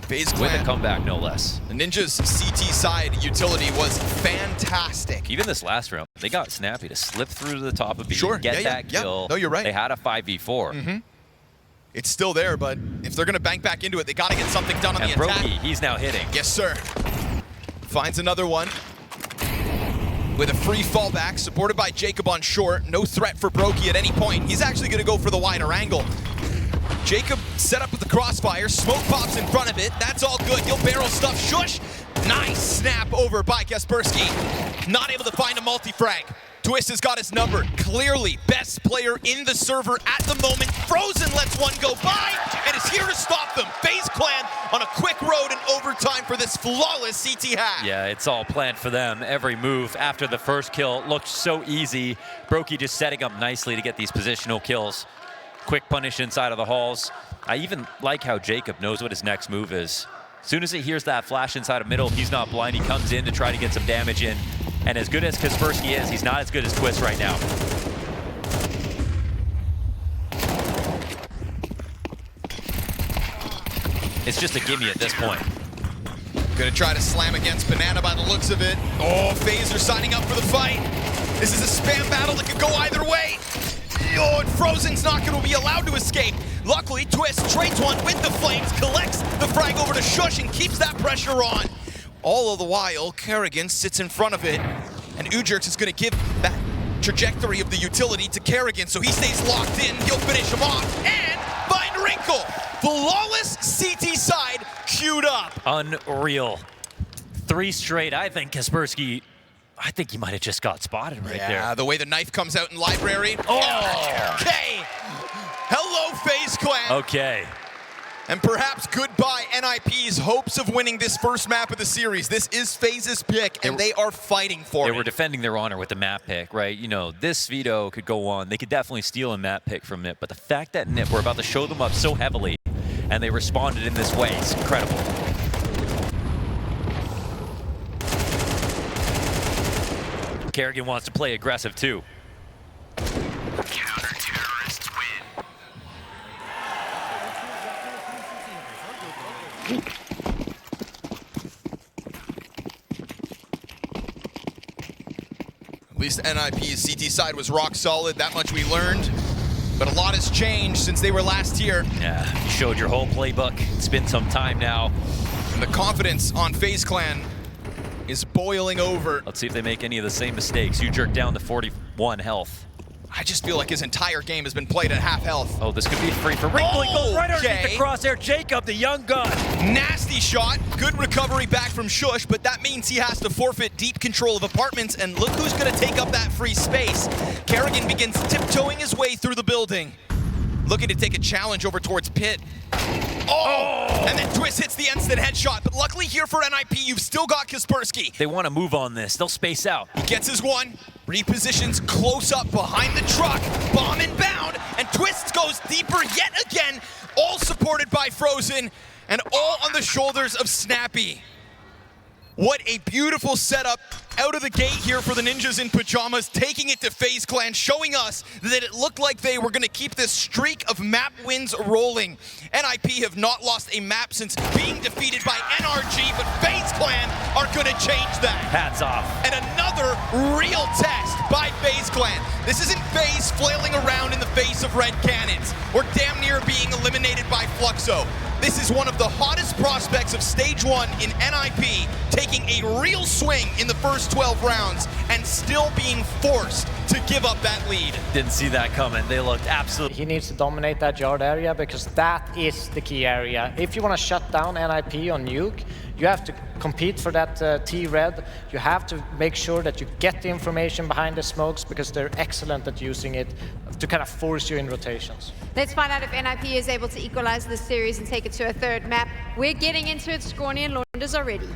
FaZe Clan, with a comeback, no less. The Ninja's CT side utility was fantastic. Even this last round, they got Snappy to slip through to the top of B, get that kill. No, you're right. They had a 5v4. Mm-hmm. It's still there, but if they're going to bank back into it, they got to get something done on the attack. Brokey, he's now hitting. Yes, sir. Finds another one with a free fallback, supported by Jacob on short. No threat for Brokey at any point. He's actually going to go for the wider angle. Jacob set up with the crossfire. Smoke pops in front of it. That's all good. He'll barrel stuff. Shush. Nice snap over by Kaspersky. Not able to find a multi-frag. Twist has got his number. Clearly best player in the server at the moment. Frozen lets one go by and is here to stop them. FaZe Clan on a quick road in overtime for this flawless CT hack. Yeah, it's all planned for them. Every move after the first kill looked so easy. Brokey just setting up nicely to get these positional kills. quick punish inside of the halls. I even like how Jacob knows what his next move is. As soon as he hears that flash inside of middle, he's not blind. He comes in to try to get some damage in. And as good as Kaspersky is, he's not as good as Twist right now. It's just a gimme at this point. Gonna try to slam against Banana by the looks of it. Oh, FaZe are signing up for the fight. This is a spam battle that could go either way. Oh, and Frozen's not gonna be allowed to escape. Luckily, Twist trades one with the flames, collects the frag over to Shush and keeps that pressure on. All of the while, Kerrigan sits in front of it, and Ujerks is gonna give that trajectory of the utility to Kerrigan, so he stays locked in. He'll finish him off, and find Wrinkle. Flawless CT side queued up. Unreal. 3 straight. I think Kaspersky, I think he might have just got spotted right there. Yeah, the way the knife comes out in Library. Oh! Okay. Hello, FaZe Clan. Okay. And perhaps goodbye NiP's hopes of winning this first map of the series. This is FaZe's pick, and they are fighting for it. They were defending their honor with the map pick, right? You know, this veto could go on. They could definitely steal a map pick from NiP, but the fact that NiP were about to show them up so heavily, and they responded in this way, is incredible. Kerrigan wants to play aggressive too. Counter-terrorists win. At least NiP's CT side was rock solid. That much we learned. But a lot has changed since they were last here. Yeah, you showed your whole playbook. It's been some time now. And the confidence on FaZe Clan is boiling over. Let's see if they make any of the same mistakes. You jerk down to 41 health. I just feel like his entire game has been played at half health. Oh, this could be free for Wrinkle. He goes right underneath Okay. the crosshair. Jacob, the young gun. Nasty shot. Good recovery back from Shush, but that means he has to forfeit deep control of apartments, and look who's going to take up that free space. Kerrigan begins tiptoeing his way through the building, looking to take a challenge over towards Pit. Oh! And then Twist hits the instant headshot, but luckily here for NiP, you've still got Kaspersky. They want to move on this. They'll space out. He gets his one, repositions close up behind the truck, bomb inbound, and Twist goes deeper yet again, all supported by Frozen, and all on the shoulders of Snappy. What a beautiful setup out of the gate here for the Ninjas in Pajamas, taking it to FaZe Clan, showing us that it looked like they were going to keep this streak of map wins rolling. NiP have not lost a map since being defeated by NRG, but FaZe Clan are going to change that. Hats off. And another real test by FaZe Clan. This isn't FaZe flailing around in the face of red cannons. We're damn near being eliminated by Fluxo. This is one of the hottest prospects of Stage 1 in NiP, taking a real swing in the first 12 rounds and still being forced to give up that lead. Didn't see that coming. They looked absolutely... He needs to dominate that yard area because that is the key area. If you want to shut down NiP on Nuke, you have to compete for that T-Red. You have to make sure that you get the information behind the smokes because they're excellent at using it to kind of force you in rotations. Let's find out if NiP is able to equalize this series and take it to a third map. We're getting into it. Scorny and Launders are ready.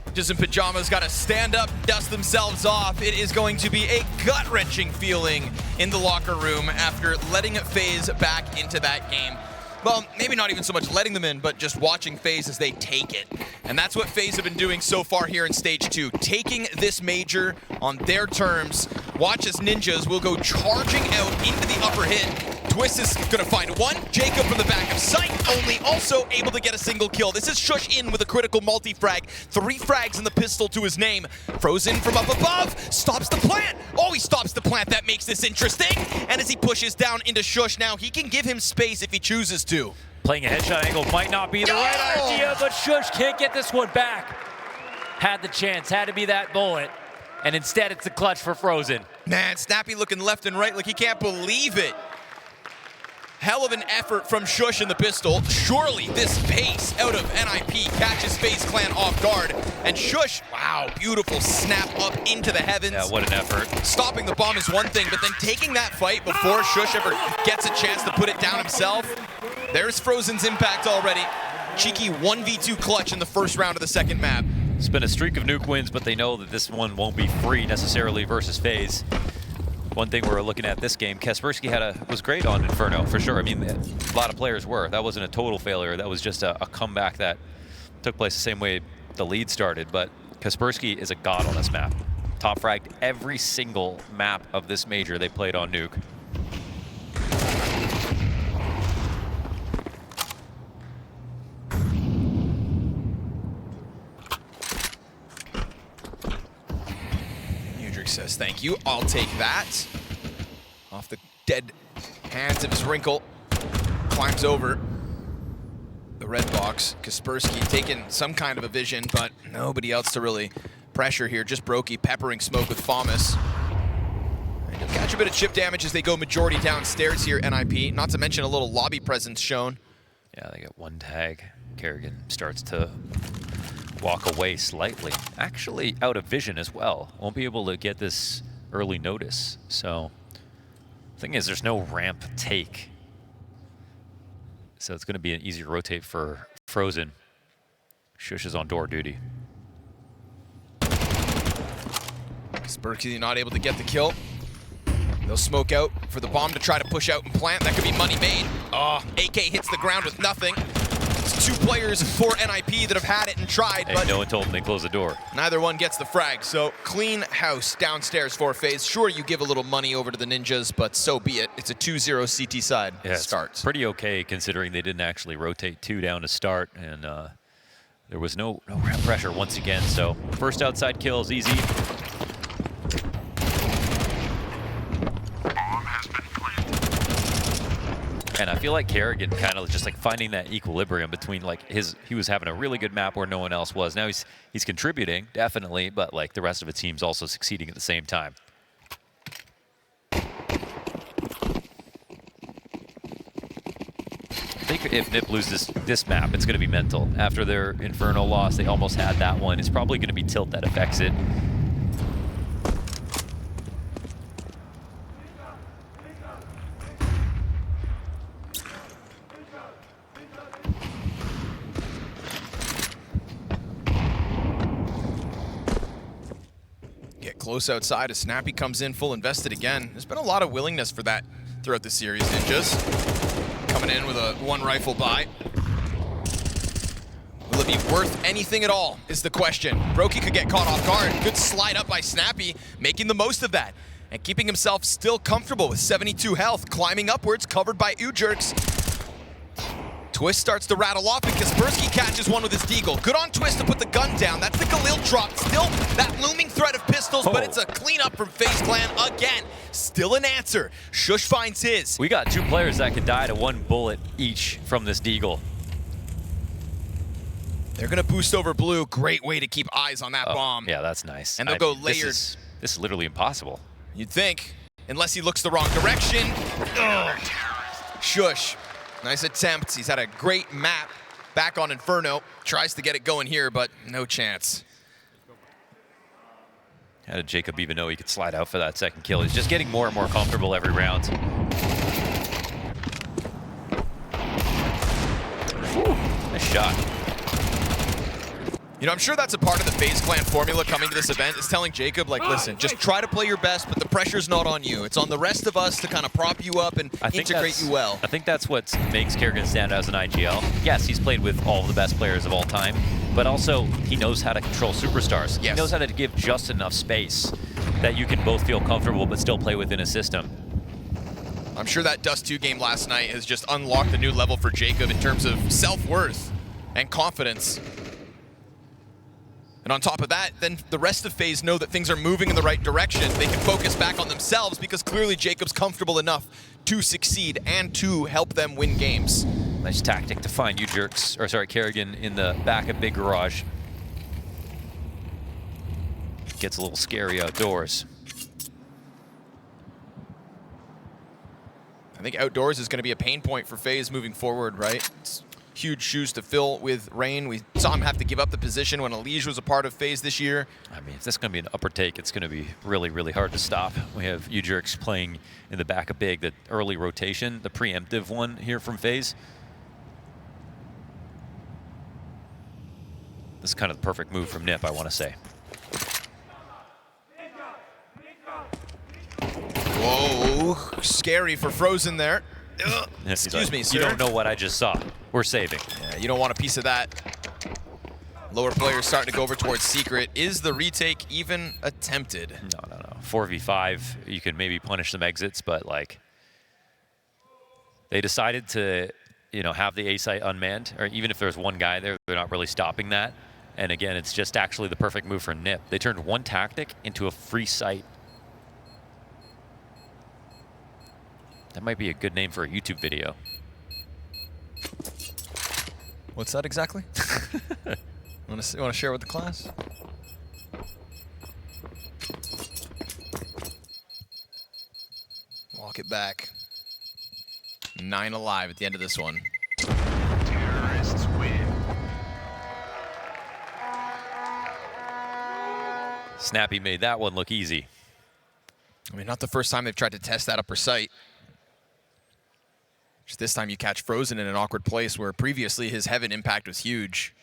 Ninjas in Pajamas got to stand up, dust themselves off. It is going to be a gut-wrenching feeling in the locker room after letting FaZe back into that game. Well, maybe not even so much letting them in, but just watching FaZe as they take it. And that's what FaZe have been doing so far here in Stage 2, taking this major on their terms. Watch as Ninjas will go charging out into the upper hit. Twist is going to find one. Jacob from the back of sight, only also able to get a single kill. This is Shush in with a critical multi-frag. 3 frags in the pistol to his name. Frozen from up above, stops the plant. Oh, he stops the plant. That makes this interesting. And as he pushes down into Shush now, he can give him space if he chooses to. Playing a headshot angle might not be the right idea, but Shush can't get this one back. Had the chance, had to be that bullet. And instead, it's a clutch for Frozen. Man, Snappy looking left and right like he can't believe it. Hell of an effort from Shush in the pistol. Surely this pace out of NiP catches FaZe Clan off guard. And Shush, wow, beautiful snap up into the heavens. Yeah, what an effort. Stopping the bomb is one thing, but then taking that fight before Shush ever gets a chance to put it down himself. There's Frozen's impact already. Cheeky 1v2 clutch in the first round of the second map. It's been a streak of Nuke wins, but they know that this one won't be free necessarily versus FaZe. one thing we're looking at this game, Kaspersky was great on Inferno, for sure. I mean, a lot of players were. That wasn't a total failure. That was just a comeback that took place the same way the lead started. But Kaspersky is a god on this map. Top fragged every single map of this major they played on Nuke. Says thank you, I'll take that. Off the dead hands of his Wrinkle, climbs over the red box. Kaspersky taking some kind of a vision, but nobody else to really pressure here. Just Brokey peppering smoke with FaMAS. And he'll catch a bit of chip damage as they go majority downstairs here, NiP. Not to mention a little lobby presence shown. Yeah, they get one tag. Kerrigan starts to walk away slightly. Actually out of vision as well. Won't be able to get this early notice. So the thing is, there's no ramp take. So it's going to be an easy rotate for Frozen. Shush is on door duty. Kaspersky not able to get the kill. They'll smoke out for the bomb to try to push out and plant. That could be money made. Oh, AK hits the ground with nothing. It's 2 players for NiP that have had it and tried, Hey, but no one told them they closed the door. neither one gets the frag. So clean house downstairs for FaZe. Sure, you give a little money over to the Ninjas, but so be it. It's a 2-0 CT side start. It's pretty okay considering they didn't actually rotate 2 down to start, and there was no ramp pressure once again. So first outside kill is easy. And I feel like Kerrigan kind of just like finding that equilibrium between like he was having a really good map where no one else was. Now he's contributing, definitely, but like the rest of the team's also succeeding at the same time. I think if NiP loses this map, it's going to be mental. After their Inferno loss, they almost had that one. It's probably going to be tilt that affects it. Close outside as Snappy comes in full invested again. There's been a lot of willingness for that throughout the series. Ninjas coming in with a 1 rifle buy. Will it be worth anything at all is the question. Brokey could get caught off guard. Good slide up by Snappy, making the most of that and keeping himself still comfortable with 72 health, climbing upwards, covered by Ujurks. Twist starts to rattle off, and Kaspersky catches one with his deagle. Good on Twist to put the gun down. That's the Galil drop. Still that looming threat of pistols, but it's a cleanup from FaZe Clan again. Still an answer. Shush finds his. We got 2 players that could die to 1 bullet each from this deagle. They're going to boost over blue. Great way to keep eyes on that bomb. Yeah, that's nice. And they'll go layered. This is literally impossible. You'd think, unless he looks the wrong direction. Ugh. Shush. Nice attempt. He's had a great map back on Inferno. Tries to get it going here, but no chance. How did Jacob even know he could slide out for that second kill? He's just getting more and more comfortable every round. Whew, nice shot. You know, I'm sure that's a part of the FaZe Clan formula coming to this event, is telling Jacob, like, listen, just try to play your best, but the pressure's not on you. It's on the rest of us to kind of prop you up and integrate you well. I think that's what makes Kerrigan stand out as an IGL. Yes, he's played with all of the best players of all time, but also he knows how to control superstars. Yes. He knows how to give just enough space that you can both feel comfortable but still play within a system. I'm sure that Dust 2 game last night has just unlocked a new level for Jacob in terms of self-worth and confidence. And on top of that, then the rest of FaZe know that things are moving in the right direction. They can focus back on themselves because clearly Jacob's comfortable enough to succeed and to help them win games. Nice tactic to find Kerrigan in the back of Big Garage. Gets a little scary outdoors. I think outdoors is going to be a pain point for FaZe moving forward, right? It's huge shoes to fill with Rain. We saw him have to give up the position when Elige was a part of FaZe this year. I mean, if this is going to be an upper take, it's going to be really, really hard to stop. We have Ujurks playing in the back of Big, the early rotation, the preemptive one here from FaZe. This is kind of the perfect move from NiP, I want to say. Whoa, scary for Frozen there. Excuse me, sir. You don't know what I just saw. We're saving. Yeah, you don't want a piece of that. Lower players starting to go over towards Secret. Is the retake even attempted? No. 4v5, you could maybe punish some exits, but like, they decided to, have the A site unmanned, or even if there's one guy there, they're not really stopping that. And again, it's just actually the perfect move for NiP. They turned one tactic into a free site. That might be a good name for a YouTube video. What's that exactly? Want to share with the class? Walk it back. 9 alive at the end of this one. Terrorists win. Snappy made that one look easy. I mean, not the first time they've tried to test that upper site. Just this time you catch Frozen in an awkward place where previously his heaven impact was huge.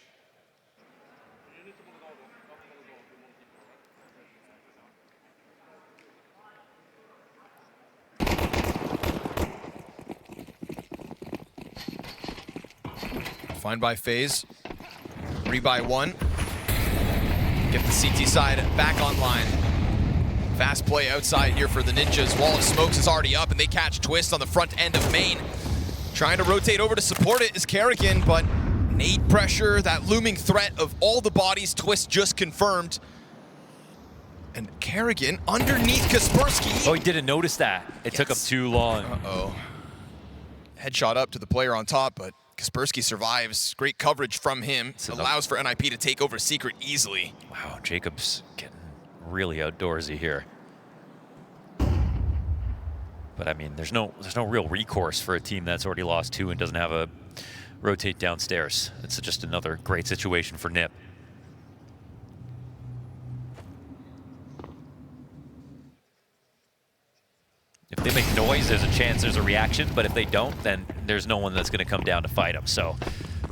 Find by FaZe. Rebuy 1. Get the CT side back online. Fast play outside here for the Ninjas. Wall of smokes is already up, and they catch Twist on the front end of main. Trying to rotate over to support it is Kerrigan, but nade pressure, that looming threat of all the bodies, Twist just confirmed. And Kerrigan underneath Kaspersky. Oh, he didn't notice that. It took him too long. Uh-oh. Headshot up to the player on top, but Kaspersky survives. Great coverage from him. Allows for NiP to take over Secret easily. Wow, Jacob's getting really outdoorsy here. But I mean, there's no real recourse for a team that's already lost 2 and doesn't have a rotate downstairs. It's just another great situation for NiP. If they make noise, there's a chance there's a reaction, but if they don't, then there's no one that's going to come down to fight them. So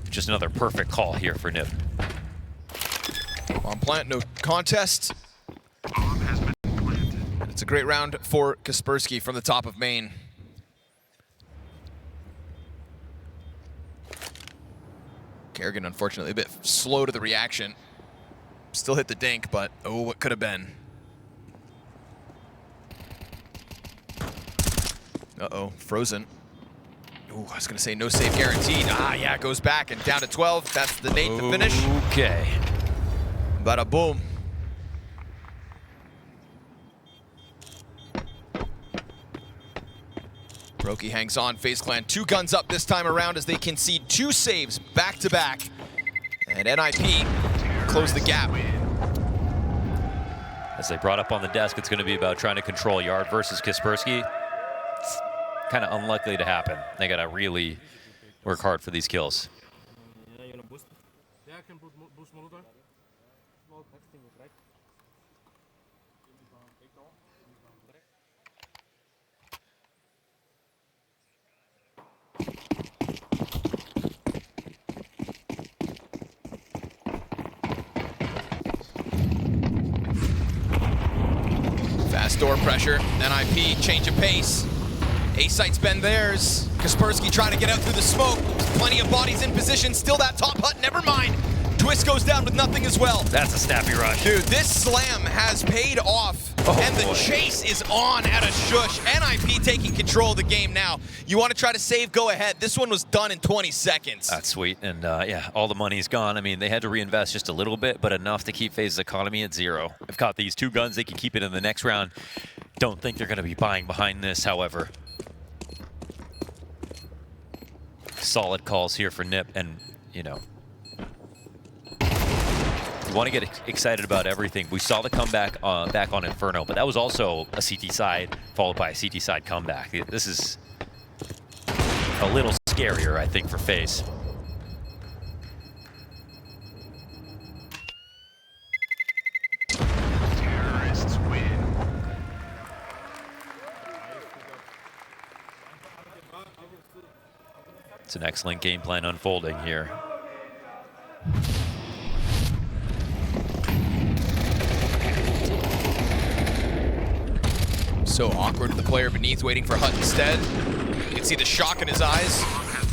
just another perfect call here for NiP. On plant, no contest. It's a great round for Kaspersky from the top of main. Kerrigan, unfortunately, a bit slow to the reaction. Still hit the dink, but oh, what could have been. Uh-oh, Frozen. Ooh, I was gonna say no save guaranteed. Ah, yeah, goes back and down to 12. That's the nade to finish. Okay. Bada boom. Brokey hangs on. FaZe Clan 2 guns up this time around as they concede 2 saves back to back. And NiP close the gap. As they brought up on the desk, it's going to be about trying to control Yard versus Kaspersky. It's kind of unlikely to happen. They got to really work hard for these kills. Yeah, you wanna boost? Yeah, I can boost Molotov. Fast door pressure. NiP change of pace. A-site's been theirs. Kaspersky trying to get out through the smoke. Plenty of bodies in position. Still that top hut. Never mind. Twist goes down with nothing as well. That's a snappy rush. Dude, this slam has paid off. Oh, and the boy. chase is on at a shush. NiP taking control of the game now. You want to try to save, go ahead. This one was done in 20 seconds. That's sweet. And yeah, all the money's gone. I mean, they had to reinvest just a little bit, but enough to keep FaZe's economy at 0. They've got these 2 guns. They can keep it in the next round. Don't think they're going to be buying behind this, however. Solid calls here for NiP, and, you know, you want to get excited about everything. We saw the comeback back on Inferno, but that was also a CT side followed by a CT side comeback. This is a little scarier, I think, for FaZe. Terrorists win. It's an excellent game plan unfolding here. So So awkward to the player beneath, waiting for Hut instead. You can see the shock in his eyes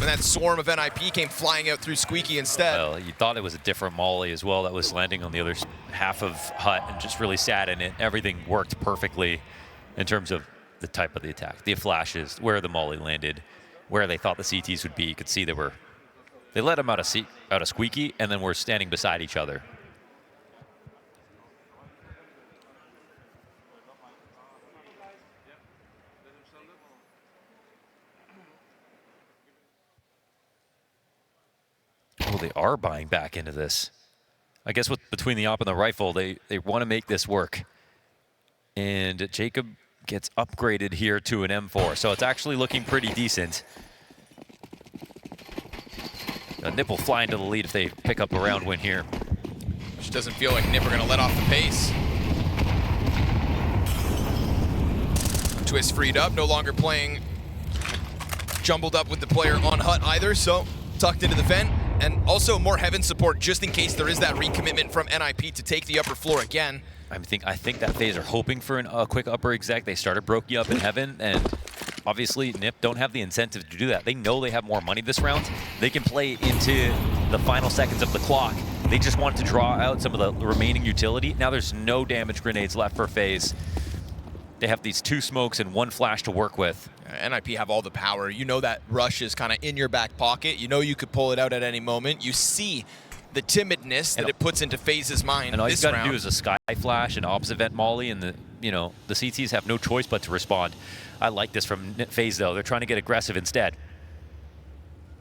when that swarm of NiP came flying out through Squeaky instead. Well, you thought it was a different Molly as well that was landing on the other half of Hut and just really sat in it. Everything worked perfectly in terms of the type of the attack, the flashes, where the Molly landed, where they thought the CTs would be. You could see they let them out of Squeaky and then were standing beside each other. Oh, they are buying back into this. I guess between the op and the rifle, they want to make this work. And Jacob gets upgraded here to an M4, so it's actually looking pretty decent. NiP will fly into the lead if they pick up a round win here. Just doesn't feel like NiP are going to let off the pace. Twist freed up, no longer playing jumbled up with the player on Hut either, so tucked into the vent. And also more Heaven support just in case there is that recommitment from NiP to take the upper floor again. I think that FaZe are hoping for a quick upper exec. They started Brokey up in Heaven, and obviously NiP don't have the incentive to do that. They know they have more money this round. They can play into the final seconds of the clock. They just want to draw out some of the remaining utility. Now there's no damage grenades left for FaZe. They have these 2 smokes and 1 flash to work with. NiP have all the power. You know that rush is kind of in your back pocket. You know you could pull it out at any moment. You see the timidness that it puts into FaZe's mind. And all this you've got round. to do is a sky flash and opposite vent molly, and the CTs have no choice but to respond. I like this from FaZe though. They're trying to get aggressive instead.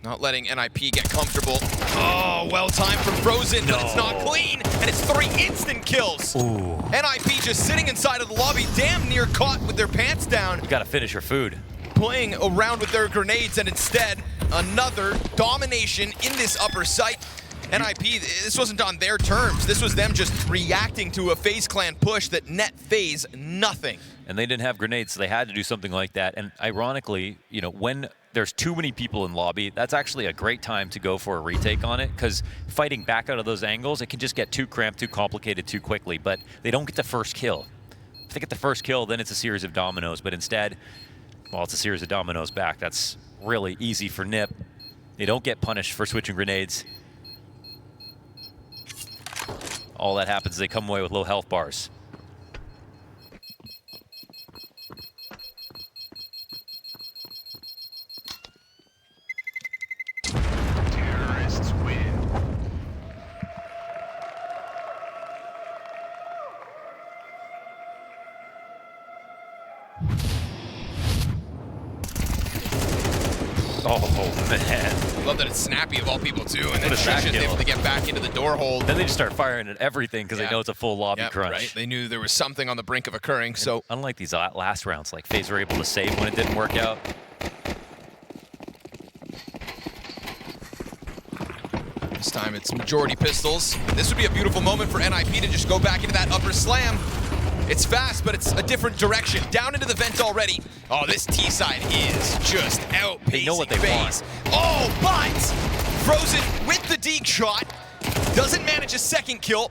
Not letting NiP get comfortable. Oh, well timed from Frozen, but it's not clean, and it's 3 instant kills. Ooh. NiP just sitting inside of the lobby, damn near caught with their pants down. You got to finish your food. Playing around with their grenades, and instead, another domination in this upper site. NiP, this wasn't on their terms. This was them just reacting to a FaZe clan push that net FaZe nothing. And they didn't have grenades, so they had to do something like that. And ironically, when there's too many people in lobby, that's actually a great time to go for a retake on it, because fighting back out of those angles, it can just get too cramped, too complicated too quickly. But they don't get the first kill. If they get the first kill, then it's a series of dominoes. But instead, well, it's a series of dominoes back. That's really easy for NiP. They don't get punished for switching grenades. All that happens is they come away with low health bars. Terrorists win. Oh, man. Love that it's Snappy of all people too, and then What a Shush sack is able kill. to get back into the door hold. Then they just start firing at everything because they know it's a full lobby crunch. Right. They knew there was something on the brink of occurring, so. Unlike these last rounds, like FaZe were able to save when it didn't work out. This time it's majority pistols. This would be a beautiful moment for NiP to just go back into that upper slam. It's fast, but it's a different direction. Down into the vent already. Oh, this T side is just outpacing They know what they FaZe. Oh, but Frozen with the deke shot. Doesn't manage a second kill.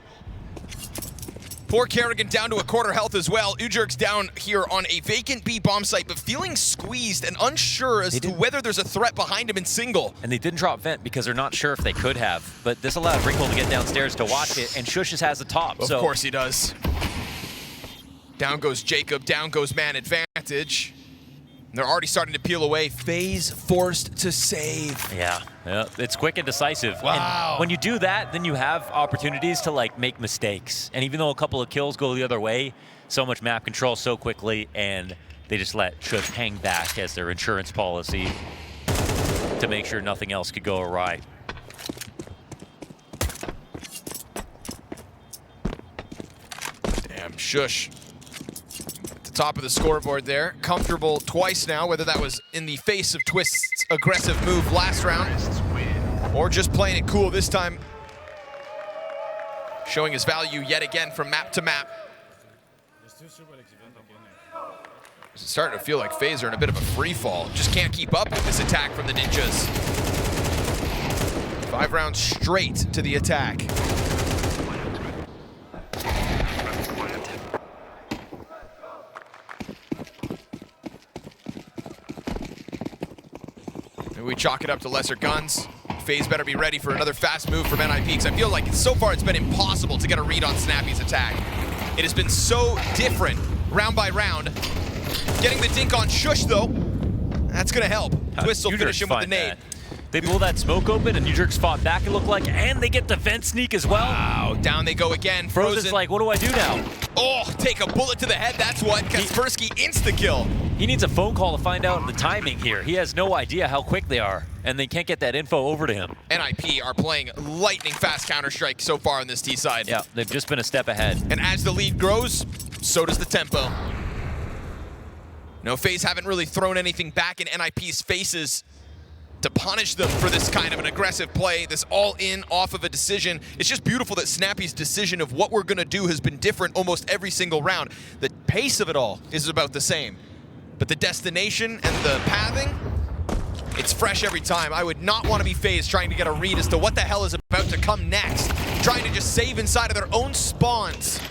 Poor Kerrigan down to a quarter health as well. Ujurk's down here on a vacant B bomb site, but feeling squeezed and unsure as to whether there's a threat behind him in single. And they didn't drop vent because they're not sure if they could have. But this allowed Wrinkle to get downstairs to watch it, and Shush has the top. Of course he does. Down goes Jacob, down goes man advantage. They're already starting to peel away. FaZe forced to save. Yeah, it's quick and decisive. Wow. And when you do that, then you have opportunities to make mistakes. And even though a couple of kills go the other way, so much map control so quickly, and they just let Shush hang back as their insurance policy to make sure nothing else could go awry. Damn, Shush. Top of the scoreboard there. Comfortable twice now, whether that was in the face of Twist's aggressive move last round or just playing it cool this time. Showing his value yet again from map to map. It's starting to feel like FaZe are in a bit of a free fall. Just can't keep up with this attack from the Ninjas. 5 rounds straight to the attack. Maybe we chalk it up to lesser guns. FaZe better be ready for another fast move from NiP, because I feel like so far it's been impossible to get a read on Snappy's attack. It has been so different round by round. Getting the dink on Shush, though, that's going to help. Twist will finish him with the nade. They pull that smoke open, and Udrix fought back, it looked like, and they get the vent sneak as well. Wow, down they go again. Frozen's like, what do I do now? Oh, take a bullet to the head, that's what. Kaspersky insta-kill. He needs a phone call to find out the timing here. He has no idea how quick they are, and they can't get that info over to him. NiP are playing lightning fast Counter-Strike so far on this T side. Yeah, they've just been a step ahead. And as the lead grows, so does the tempo. No, FaZe haven't really thrown anything back in NiP's faces to punish them for this kind of an aggressive play, this all-in off of a decision. It's just beautiful that Snappy's decision of what we're gonna do has been different almost every single round. The pace of it all is about the same, but the destination and the pathing, it's fresh every time. I would not want to be FaZe trying to get a read as to what the hell is about to come next, trying to just save inside of their own spawns.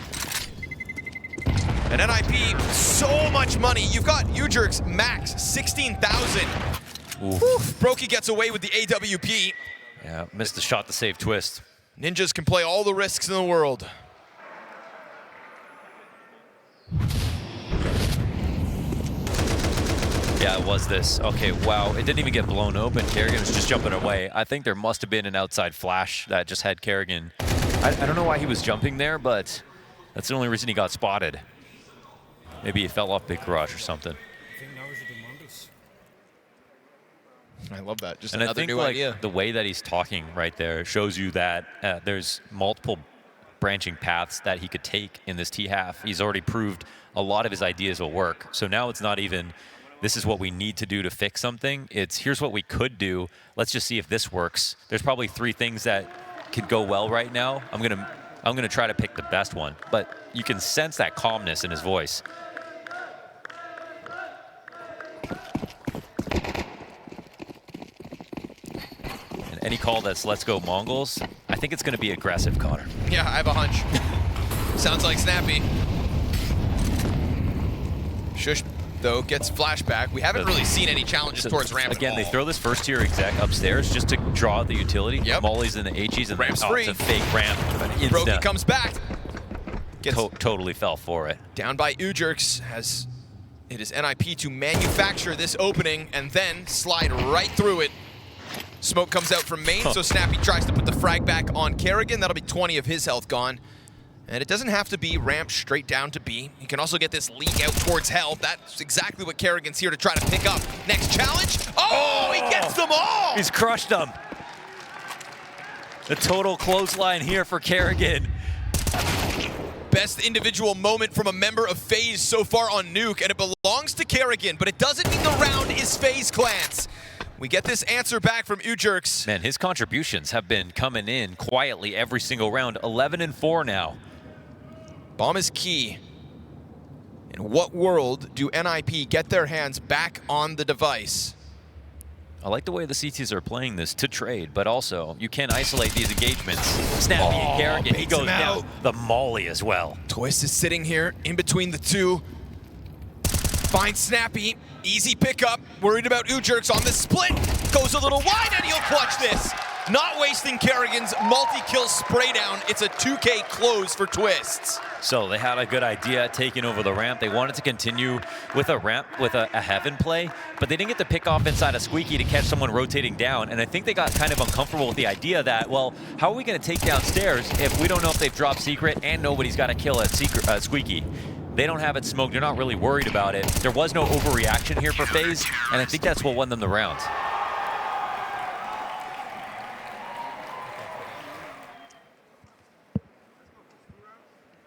And NiP, so much money. You've got Udrix max 16,000. Brokey gets away with the AWP. Yeah, missed the shot to save Twist. Ninjas can play all the risks in the world. Yeah, it was this. Okay, wow, it didn't even get blown open. Kerrigan was just jumping away. I think there must have been an outside flash that just had Kerrigan. I don't know why he was jumping there, but that's the only reason he got spotted. Maybe he fell off Big Garage or something. I love that. Just and another I think new idea. The way that he's talking right there shows you that there's multiple branching paths that he could take in this T-half. He's already proved a lot of his ideas will work. So now it's not even, this is what we need to do to fix something. It's, here's what we could do. Let's just see if this works. There's probably 3 things that could go well right now. I'm gonna try to pick the best one. But you can sense that calmness in his voice. Any call that's let's go Mongols, I think it's going to be aggressive, Connor. Yeah, I have a hunch. Sounds like Snappy. Shush, though, gets flashback. We haven't really seen any challenges towards ramp Again, at they all. throw this first tier exec upstairs just to draw the utility. Yep. Mollies and the HEs and Ramp's then, free. it's a fake ramp. Brokey comes back. Gets totally fell for it. down by Udrix, as it is NiP to manufacture this opening and then slide right through it. Smoke comes out from main, so Snappy tries to put the frag back on Kerrigan. That'll be 20 of his health gone. And it doesn't have to be ramp straight down to B. He can also get this leak out towards hell. That's exactly what Kerrigan's here to try to pick up. Next challenge. Oh, he gets them all! He's crushed them. The total clothesline here for Kerrigan. Best individual moment from a member of FaZe so far on Nuke, and it belongs to Kerrigan, but it doesn't mean the round is FaZe Clan's. We get this answer back from Udrix. Man, his contributions have been coming in quietly every single round. 11-4 now. Bomb is key. In what world do NiP get their hands back on the device? I like the way the CTs are playing this to trade, but also you can't isolate these engagements. Snappy and Kerrigan, he goes down. The Molly as well. Twist is sitting here in between the two. Finds Snappy, easy pickup. Worried about Udrix on the split. Goes a little wide and he'll clutch this. Not wasting Kerrigan's multi-kill spray down. It's a 2K close for Twists. So they had a good idea taking over the ramp. They wanted to continue with a ramp, with a heaven play, but they didn't get the pick off inside of Squeaky to catch someone rotating down. And I think they got kind of uncomfortable with the idea that, well, how are we going to take downstairs if we don't know if they've dropped secret and nobody's got to kill a Squeaky? They don't have it smoked. They're not really worried about it. There was no overreaction here for FaZe, and I think that's what won them the round.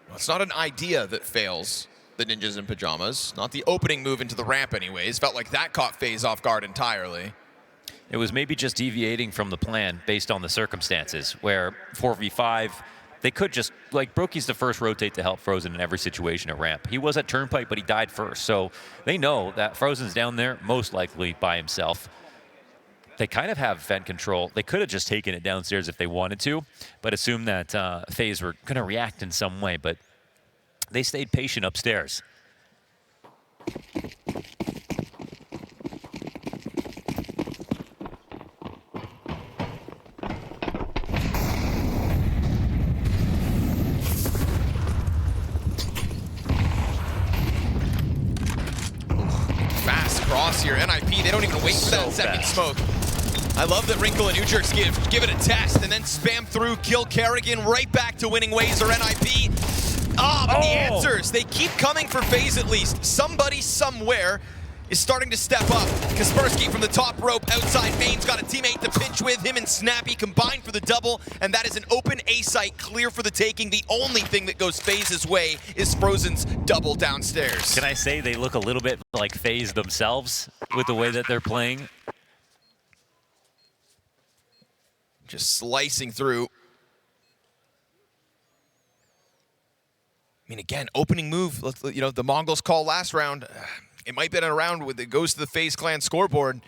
Well, it's not an idea that fails the Ninjas in Pajamas. Not the opening move into the ramp anyways. Felt like that caught FaZe off guard entirely. It was maybe just deviating from the plan based on the circumstances, where 4v5, they could just, like, Brokey's the first rotate to help Frozen in every situation at ramp. He was at Turnpike, but he died first. So they know that Frozen's down there, most likely by himself. They kind of have vent control. They could have just taken it downstairs if they wanted to, but assumed that FaZe were going to react in some way. But they stayed patient upstairs. here. NiP, they don't even wait for So that second fast. smoke. I love that Wrinkle and Ujerks give it a test and then spam through, kill Kerrigan, right back to winning ways or NiP. But the answers, they keep coming for FaZe at least. Somebody somewhere is starting to step up. Kaspersky from the top rope outside mains, got a teammate to pinch with. Him and Snappy combined for the double, and that is an open A site clear for the taking. The only thing that goes FaZe's way is Frozen's double downstairs. Can I say they look a little bit like FaZe themselves with the way that they're playing? Just slicing through. I mean, again, opening move, you know, the Mongols call last round. It might have been a round with it goes to the FaZe clan scoreboard,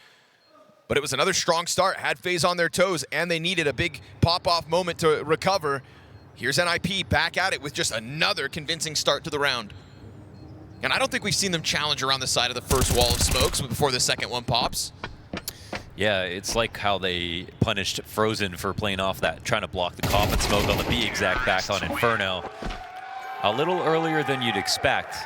but it was another strong start. Had FaZe on their toes, and they needed a big pop-off moment to recover. Here's NiP back at it with just another convincing start to the round. And I don't think we've seen them challenge around the side of the first wall of smokes before the second one pops. Yeah, it's like how they punished Frozen for playing off that, trying to block the coffin smoke on the B exact back on Inferno. A little earlier than you'd expect.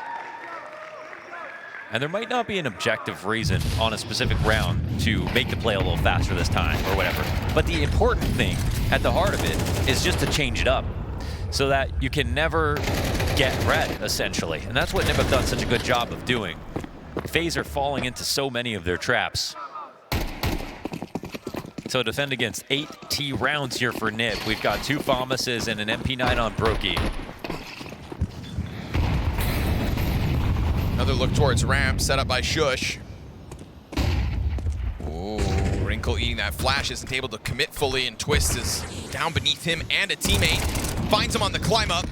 And there might not be an objective reason on a specific round to make the play a little faster this time or whatever. But the important thing at the heart of it is just to change it up so that you can never get red, essentially. And that's what NiP have done such a good job of doing. FaZe are falling into so many of their traps. So defend against 8 T rounds here for NiP. We've got 2 FAMASes and an MP9 on Brokey. Another look towards ramp, set up by Shush. Oh, Wrinkle eating that flash, isn't able to commit fully, and Twist is down beneath him and a teammate. Finds him on the climb up.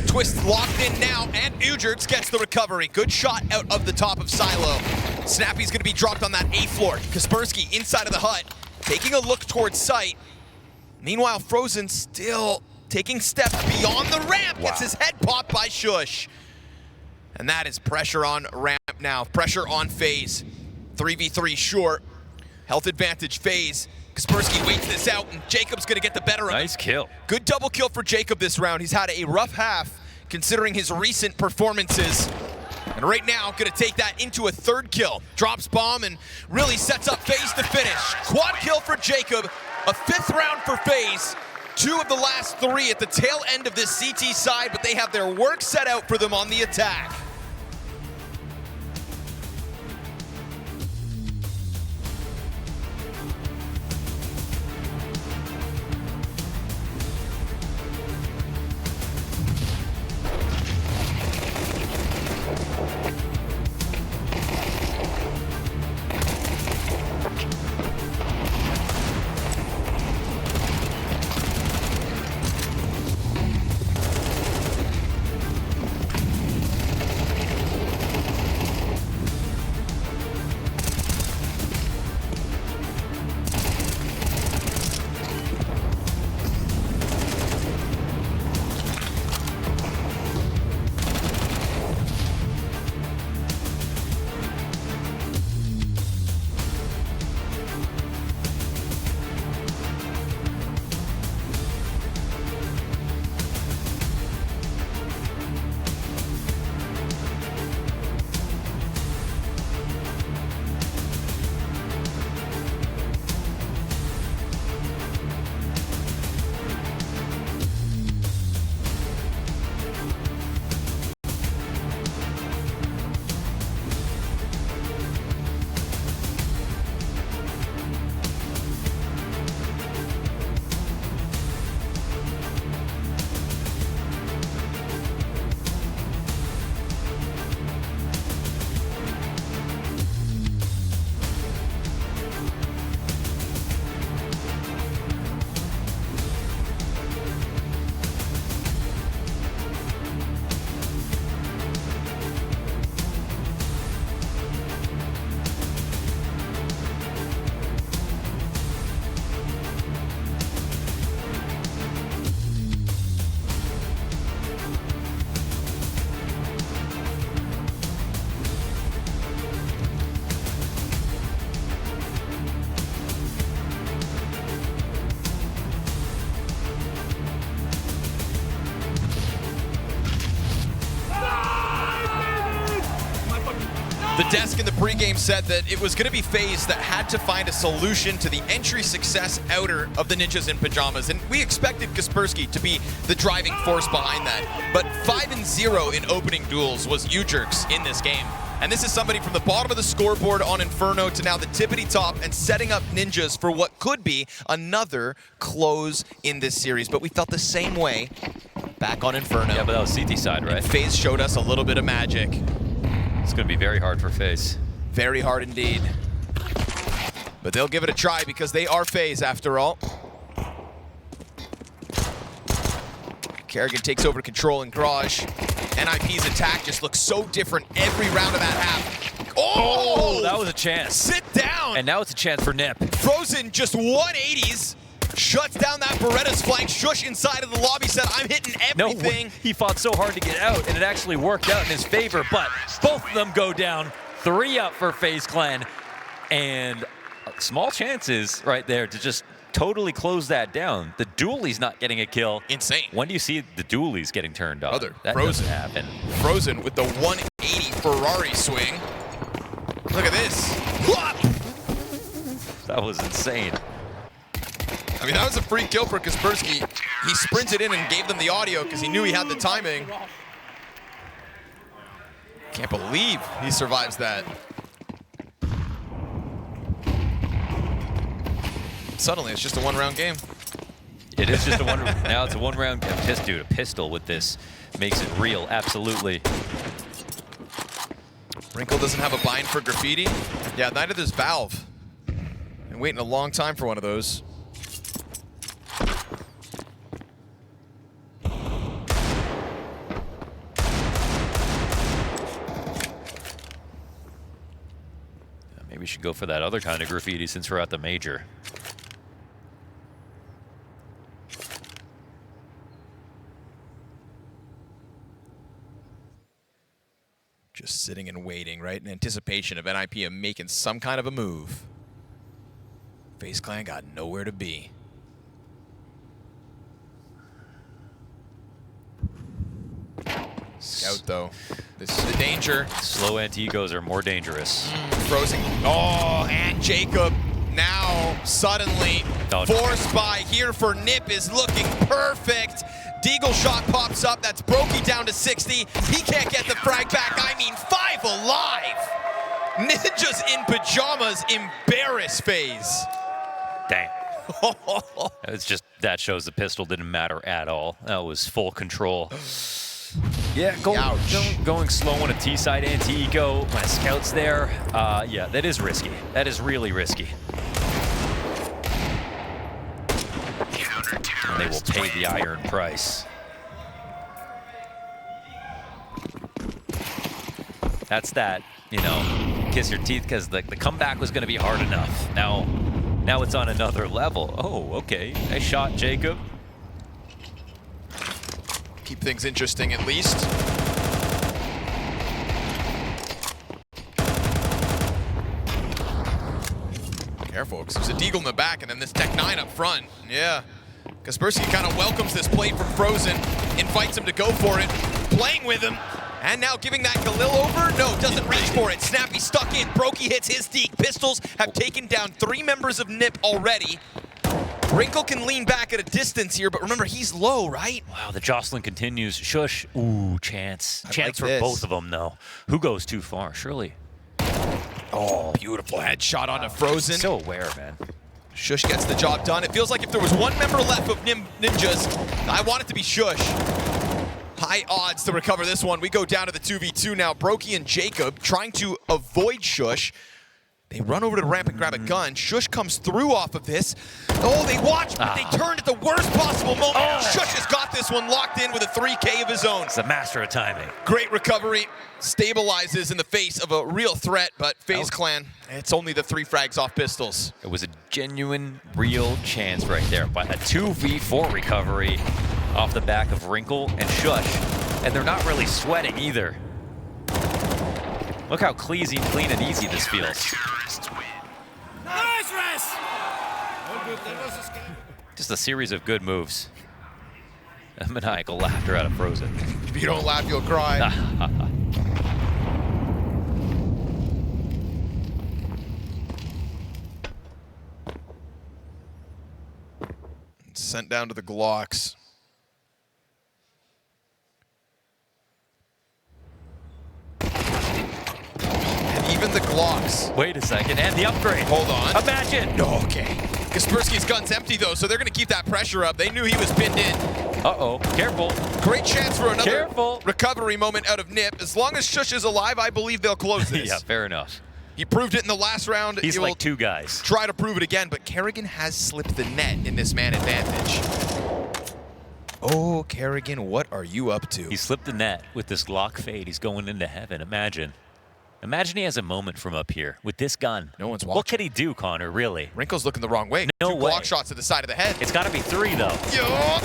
Twist locked in now, and Ujerts gets the recovery. Good shot out of the top of Silo. Snappy's gonna be dropped on that A floor. Kaspersky inside of the hut, taking a look towards site. Meanwhile, Frozen still taking steps beyond the ramp. Gets his head popped by Shush. And that is pressure on ramp now. Pressure on FaZe. 3v3 short. Health advantage FaZe. Kaspersky waits this out, and Jacob's gonna get the better of it. Nice kill. Good double kill for Jacob this round. He's had a rough half considering his recent performances. And right now, gonna take that into a third kill. Drops bomb and really sets up FaZe to finish. Quad kill for Jacob. A 5th round for FaZe. 2 of the last 3 at the tail end of this CT side, but they have their work set out for them on the attack. desk in the pregame said that it was going to be FaZe that had to find a solution to the entry success outer of the Ninjas in Pajamas, and we expected Kaspersky to be the driving force behind that. But 5-0 in opening duels was U-Jerks in this game. And this is somebody from the bottom of the scoreboard on Inferno to now the tippity top and setting up Ninjas for what could be another close in this series. But we felt the same way back on Inferno. Yeah, but that was CT side, right? And FaZe showed us a little bit of magic. It's going to be very hard for FaZe. Very hard indeed. But they'll give it a try because they are FaZe after all. Kerrigan takes over control in Garage. NiP's attack just looks so different every round of that half. Oh! That was a chance. Sit down! And now it's a chance for NiP. Frozen just 180s. Shuts down that Beretta's flank. Shush inside of the lobby said, I'm hitting everything. No, he fought so hard to get out, and it actually worked out in his favor, but both of them go down. 3 up for FaZe Clan, and small chances right there to just totally close that down. The dualie's not getting a kill. Insane. When do you see the dualies getting turned on? Brother, That Frozen. doesn't happen. Frozen with the 180 Ferrari swing. Look at this. Whoop! That was insane. I mean, that was a free kill for Kaspersky. He sprinted in and gave them the audio because he knew he had the timing. Can't believe he survives that. Suddenly, it's just a one-round game. It is just a one. Now it's a one-round game. Dude, a pistol with this makes it real. Absolutely. Wrinkle doesn't have a bind for graffiti. Yeah, neither does Valve. Been waiting a long time for one of those. Maybe we should go for that other kind of graffiti since we're at the major. Just sitting and waiting, right? In anticipation of NiP making some kind of a move. FaZe Clan got nowhere to be. Scout, though. This is the danger. Slow anti-egos are more dangerous. Frozen. Oh, and Jacob now suddenly forced by here for NiP is looking perfect. Deagle shot pops up. That's Brokey down to 60. He can't get the frag back. I mean, 5 alive. Ninjas in Pajamas embarrass FaZe. Dang. It's just, that shows the pistol didn't matter at all. That was full control. Yeah, going slow on a T-side anti-ego when a scout's there. Yeah, that is risky. That is really risky. And they will pay the iron price. That's that, you know, kiss your teeth because the comeback was going to be hard enough. Now it's on another level. Oh, okay. Nice shot, Jacob. Keep things interesting at least. Careful, because there's a Deagle in the back and then this Tech 9 up front. Yeah. Kaspersky kind of welcomes this play from Frozen, invites him to go for it, playing with him, and now giving that Khalil over. No, doesn't reach for it. Snappy stuck in. Brokey hits his deke. Pistols have taken down 3 members of NiP already. Wrinkle can lean back at a distance here, but remember, he's low, right? Wow, the jostling continues. Shush. Ooh, chance. Chance like for both of them, though. Who goes too far? Surely. Oh, beautiful headshot onto Frozen. So aware, man. Shush gets the job done. It feels like if there was one member left of Ninjas, I want it to be Shush. High odds to recover this one. We go down to the 2v2 now. Brokey and Jacob trying to avoid Shush. They run over to the ramp and grab a gun. Shush comes through off of this. Oh, they watch, but they turned at the worst possible moment. Shush has got this one locked in with a 3K of his own. It's a master of timing. Great recovery. Stabilizes in the face of a real threat, but FaZe Clan, it's only the 3 frags off pistols. It was a genuine, real chance right there. But a 2v4 recovery off the back of Wrinkle and Shush. And they're not really sweating either. Look how clean and easy this feels. Nice rest! Just a series of good moves. A maniacal laughter out of Frozen. If you don't laugh, you'll cry. sent down to the Glocks. And even the Glocks. Wait a second, and the upgrade. Hold on. Imagine. No, okay. Kaspersky's gun's empty though, so they're gonna keep that pressure up. They knew he was pinned in. Uh-oh, careful. Great chance for another Careful. recovery moment out of NiP. As long as Shush is alive, I believe they'll close this. Yeah, fair enough. He proved it in the last round. He's He like will two guys. try to prove it again, but Kerrigan has slipped the net in this man advantage. Oh, Kerrigan, what are you up to? He slipped the net with this Glock fade. He's going into heaven. Imagine. Imagine he has a moment from up here with this gun. No one's What watching. could he do, Connor, really? Wrinkle's looking the wrong way. No Two way. block shots to the side of the head. It's got to be 3, though. Yo!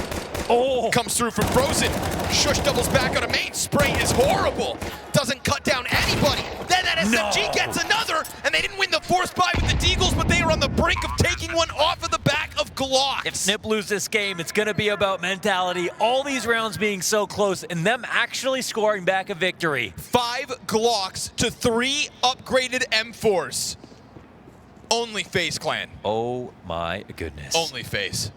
Oh! Comes through from Frozen. Shush doubles back out of main. Spray is horrible. Doesn't cut down anybody. Then that SMG No. gets another, and they didn't win the force buy with the Deagles, but they are on the brink of taking one off of the back of Glocks. If NiP lose this game, it's going to be about mentality. All these rounds being so close and them actually scoring back a victory. 5 Glocks to 3 upgraded M4s. Only FaZe Clan. Oh my goodness. Only FaZe.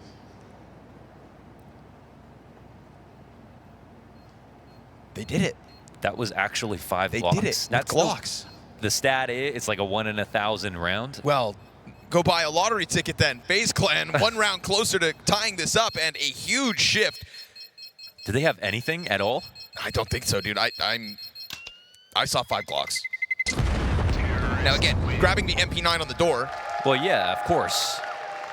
They did it. That was actually 5 They Glocks. did it. That's Glocks. The stat is, it's like a 1 in 1,000 round. Well, go buy a lottery ticket then. FaZe Clan 1 round closer to tying this up, and a huge shift. Do they have anything at all? I don't think so, dude. I saw 5 Glocks. Now again, grabbing the MP9 on the door, Well, yeah, of course.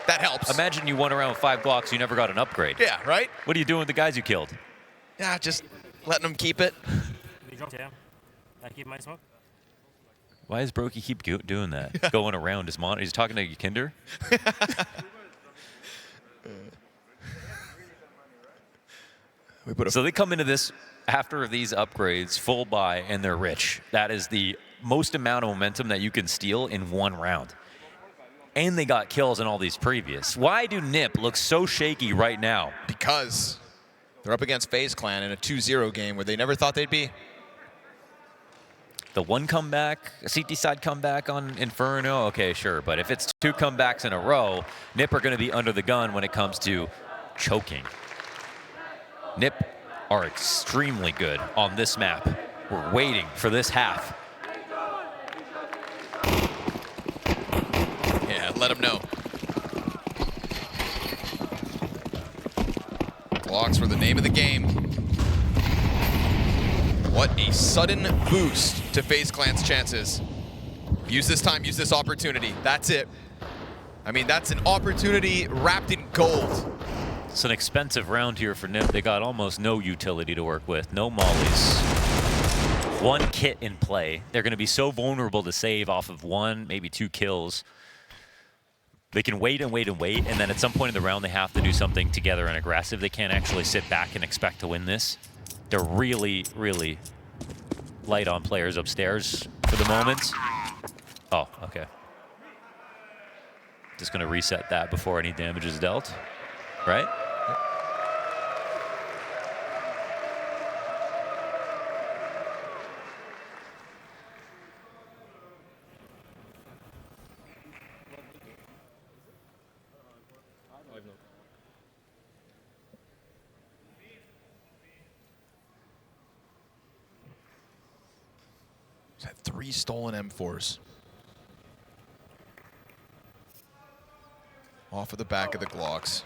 that helps. Imagine you won around with 5 Glocks, you never got an upgrade. Yeah, right? What are you doing with the guys you killed? Yeah, just letting them keep it. We dropped, yeah. I keep my smoke. Why does Brokey keep doing that? Going around his monitor. He's talking to Kinder? We put a So they come into this after these upgrades, full buy, and they're rich. That is the most amount of momentum that you can steal in 1 round. And they got kills in all these previous. Why do NiP look so shaky right now? because they're up against FaZe Clan in a 2-0 game where they never thought they'd be. The 1 comeback, a CT side comeback on Inferno, okay, sure. But if it's 2 comebacks in a row, NiP are going to be under the gun when it comes to choking. NiP are extremely good on this map. We're waiting for this half. Yeah, let them know. Glocks were the name of the game. What a sudden boost to FaZe Clan's chances. Use this time, use this opportunity. That's it. I mean, that's an opportunity wrapped in gold. It's an expensive round here for NiP. They got almost no utility to work with, no mollies. 1 kit in play. They're going to be so vulnerable to save off of 1, maybe 2 kills. They can wait and wait and wait, and then at some point in the round they have to do something together and aggressive. They can't actually sit back and expect to win this. They're really, really light on players upstairs for the moment. Oh, okay. Just going to reset that before any damage is dealt, right? He's had 3 stolen M4s. Off of the back of the Glocks.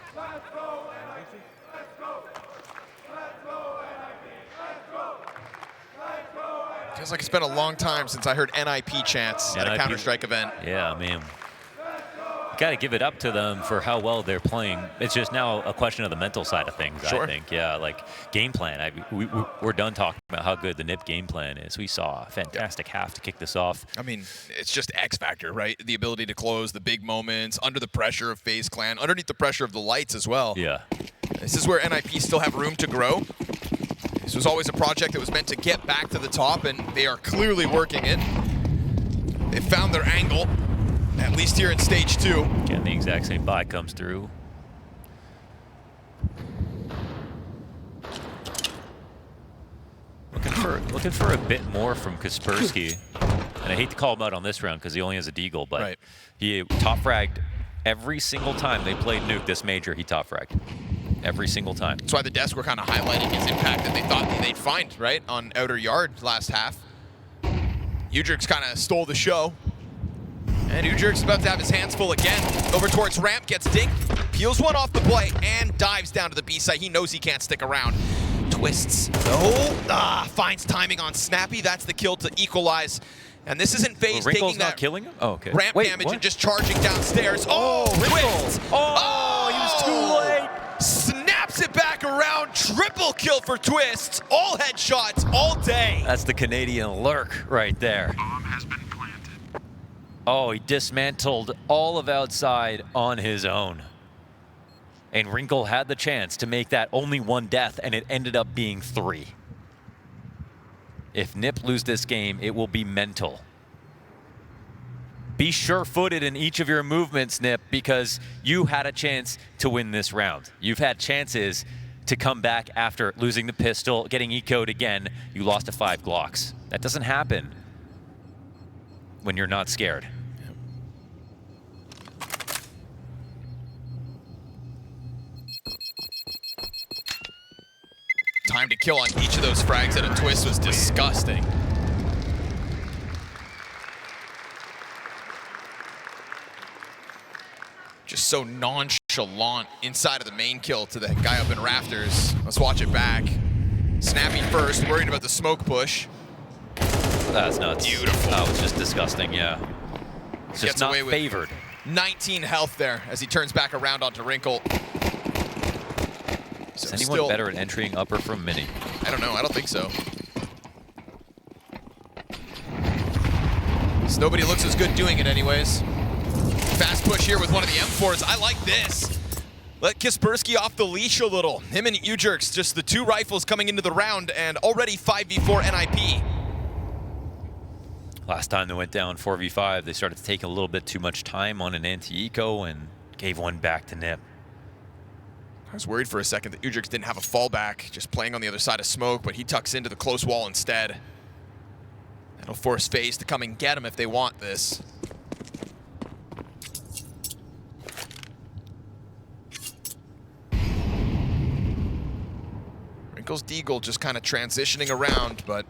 Feels like it's been a long time since I heard NiP chants at a NiP. Counter-Strike event. Yeah, man. Got to give it up to them for how well they're playing. It's just now a question of the mental side of things, Sure. I think. Yeah, like game plan. We're done talking about how good the NiP game plan is. We saw a fantastic half to kick this off. I mean, it's just X factor, right? The ability to close, the big moments, under the pressure of FaZe Clan, underneath the pressure of the lights as well. Yeah. This is where NiP still have room to grow. This was always a project that was meant to get back to the top, and they are clearly working it. They found their angle, at least here in stage 2. Again, the exact same buy comes through. Looking for a bit more from Kaspersky. And I hate to call him out on this round because he only has a deagle, but Right. he top fragged Every single time they played Nuke this major, he top fragged. Every single time. That's why the desk were kind of highlighting his impact that they thought they'd find, right, on outer yard last half. Udrix kind of stole the show. And Udrix is about to have his hands full again. Over towards ramp, gets dinked, peels one off the play, and dives down to the B side. He knows he can't stick around. Twists, no, finds timing on Snappy. That's the kill to equalize. And this isn't FaZe taking that killing him? Oh, okay. ramp damage and just charging downstairs. Oh, Twists! Oh, he was too late. Snaps it back around. Triple kill for Twists. All headshots all day. That's the Canadian lurk right there. Bomb has been planted. Oh, he dismantled all of outside on his own. And Wrinkle had the chance to make that only one death, and it ended up being 3. If NiP lose this game, it will be mental. Be sure-footed in each of your movements, NiP, because you had a chance to win this round. You've had chances to come back after losing the pistol, getting eco'd again. You lost to 5 Glocks. That doesn't happen when you're not scared. Time to kill on each of those frags at a Twist was disgusting. Just so nonchalant inside of the main kill to the guy up in rafters. Let's watch it back. Snappy first, worried about the smoke push. That's nuts. Beautiful. That was just disgusting, yeah. It's just Gets not away with favored. 19 health there as he turns back around onto Wrinkle. Is anyone better at entering upper from Mini? I don't know. I don't think so. So nobody looks as good doing it anyways. Fast push here with one of the M4s. I like this. Let Kaspersky off the leash a little. Him and Udrix, just the 2 rifles coming into the round and already 5v4 NiP. Last time they went down 4v5, they started to take a little bit too much time on an anti-eco and gave one back to NiP. I was worried for a second that Udrix didn't have a fallback, just playing on the other side of smoke, but he tucks into the close wall instead. That'll force FaZe to come and get him if they want this. Wrinkle's Deagle just kind of transitioning around, but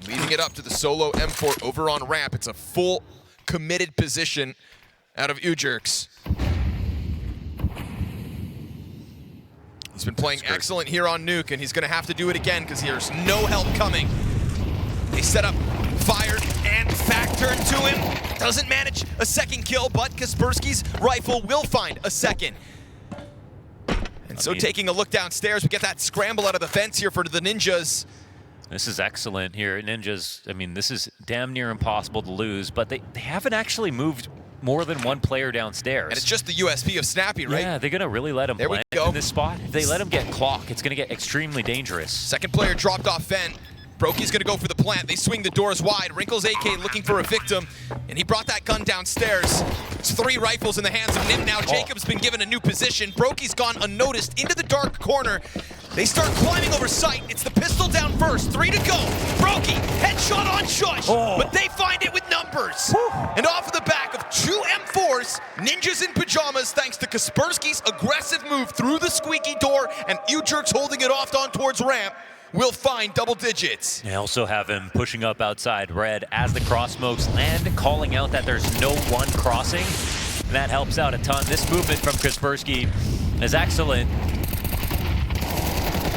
leaving it up to the solo M4 over on ramp. It's a full committed position out of Udrix. He's been playing excellent here on Nuke, and he's going to have to do it again because there's no help coming. They set up fire and fact turn to him. Doesn't manage a second kill, but Kaspersky's rifle will find a second. And so taking a look downstairs, we get that scramble out of the fence here for the Ninjas. This is excellent here. Ninjas, I mean, this is damn near impossible to lose, but they haven't actually moved more than one player downstairs. And it's just the USP of Snappy, right? Yeah, they're going to really let him plant in this spot. If they let him get clock, it's going to get extremely dangerous. Second player dropped off vent. Broky's going to go for the plant. They swing the doors wide. Wrinkle's AK looking for a victim, and he brought that gun downstairs. It's 3 rifles in the hands of NiP now. Jacob's been given a new position. Broky's gone unnoticed into the dark corner. They start climbing over sight. It's the pistol down first. 3 to go. Broky, headshot on Shush, but they find it with numbers. And off of the back of 2 M4s, Ninjas in pajamas, thanks to Kaspersky's aggressive move through the squeaky door and Udrix holding it off on towards ramp, will find double digits. They also have him pushing up outside red as the cross smokes land, calling out that there's no one crossing. And that helps out a ton. This movement from Kaspersky is excellent.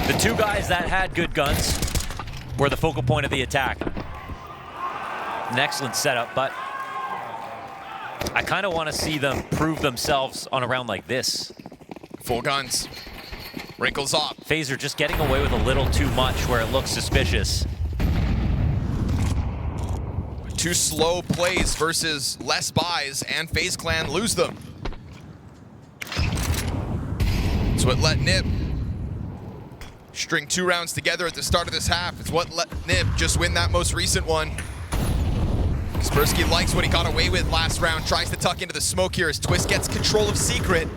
The 2 guys that had good guns were the focal point of the attack. An excellent setup, but I kind of want to see them prove themselves on a round like this. Full guns. Wrinkles off. FaZe are just getting away with a little too much where it looks suspicious. 2 slow plays versus less buys, and FaZe Clan lose them. It's what let NiP string 2 rounds together at the start of this half. It's what let NiP just win that most recent one. Kaspersky likes what he got away with last round, tries to tuck into the smoke here as Twist gets control of Secret.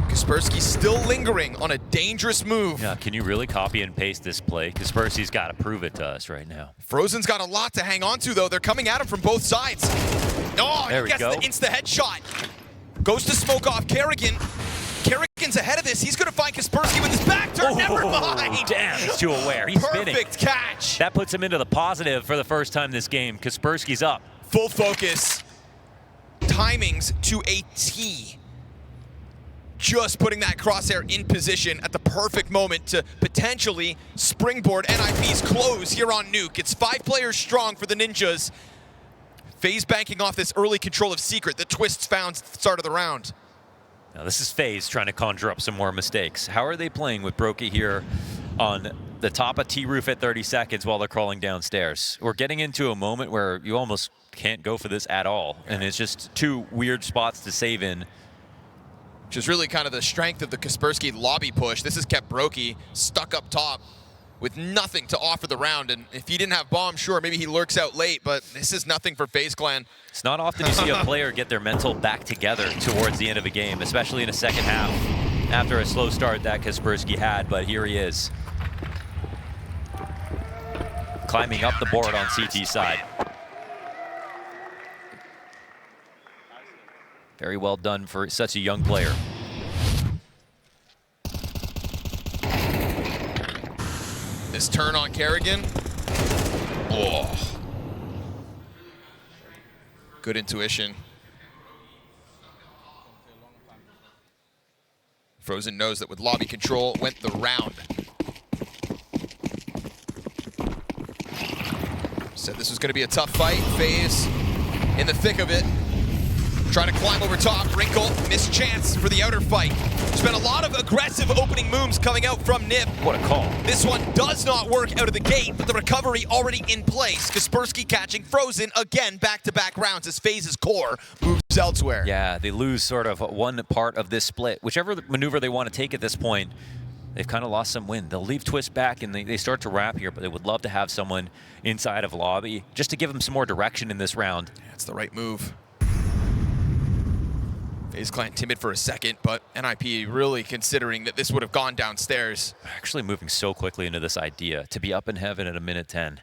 Kaspersky still lingering on a dangerous move. Yeah, can you really copy and paste this play? Kaspersky's got to prove it to us right now. Frozen's got a lot to hang on to, though. They're coming at him from both sides. Oh, there we go. Insta headshot. Goes to smoke off Kerrigan. Kerrigan's ahead of this. He's going to find Kaspersky with his back turn. Never mind. Damn, he's too aware. He's spinning. Perfect catch. That puts him into the positive for the first time this game. Kaspersky's up. Full focus. Timings to a T. Just putting that crosshair in position at the perfect moment to potentially springboard NiP's close here on Nuke. It's 5 players strong for the Ninjas. FaZe banking off this early control of Secret that Twists found at the start of the round. Now this is FaZe trying to conjure up some more mistakes. How are they playing with Brokey here on the top of T-Roof at 30 seconds while they're crawling downstairs? We're getting into a moment where you almost can't go for this at all, and it's just 2 weird spots to save in. Which is really kind of the strength of the Kaspersky lobby push. This has kept Brokey stuck up top with nothing to offer the round, and if he didn't have bomb, sure, maybe he lurks out late, but this is nothing for FaZe Clan. It's not often you see a player get their mental back together towards the end of a game, especially in a second half, after a slow start that Kaspersky had, but here he is. Climbing up the board on CT side. Very well done for such a young player. This turn on Kerrigan. Oh. Good intuition. Frozen knows that with lobby control went the round. Said this was going to be a tough fight. FaZe in the thick of it. Trying to climb over top. Wrinkle, missed chance for the outer fight. There's been a lot of aggressive opening moves coming out from NiP. What a call. This one does not work out of the gate, but the recovery already in place. Kaspersky catching Frozen again, back-to-back rounds as FaZe's core moves elsewhere. Yeah, they lose sort of one part of this split. Whichever maneuver they want to take at this point, they've kind of lost some wind. They'll leave Twist back and they start to wrap here, but they would love to have someone inside of lobby just to give them some more direction in this round. That's the right move. FaZe Clan timid for a second, but NiP really considering that this would have gone downstairs. Actually moving so quickly into this idea to be up in heaven at a minute 10,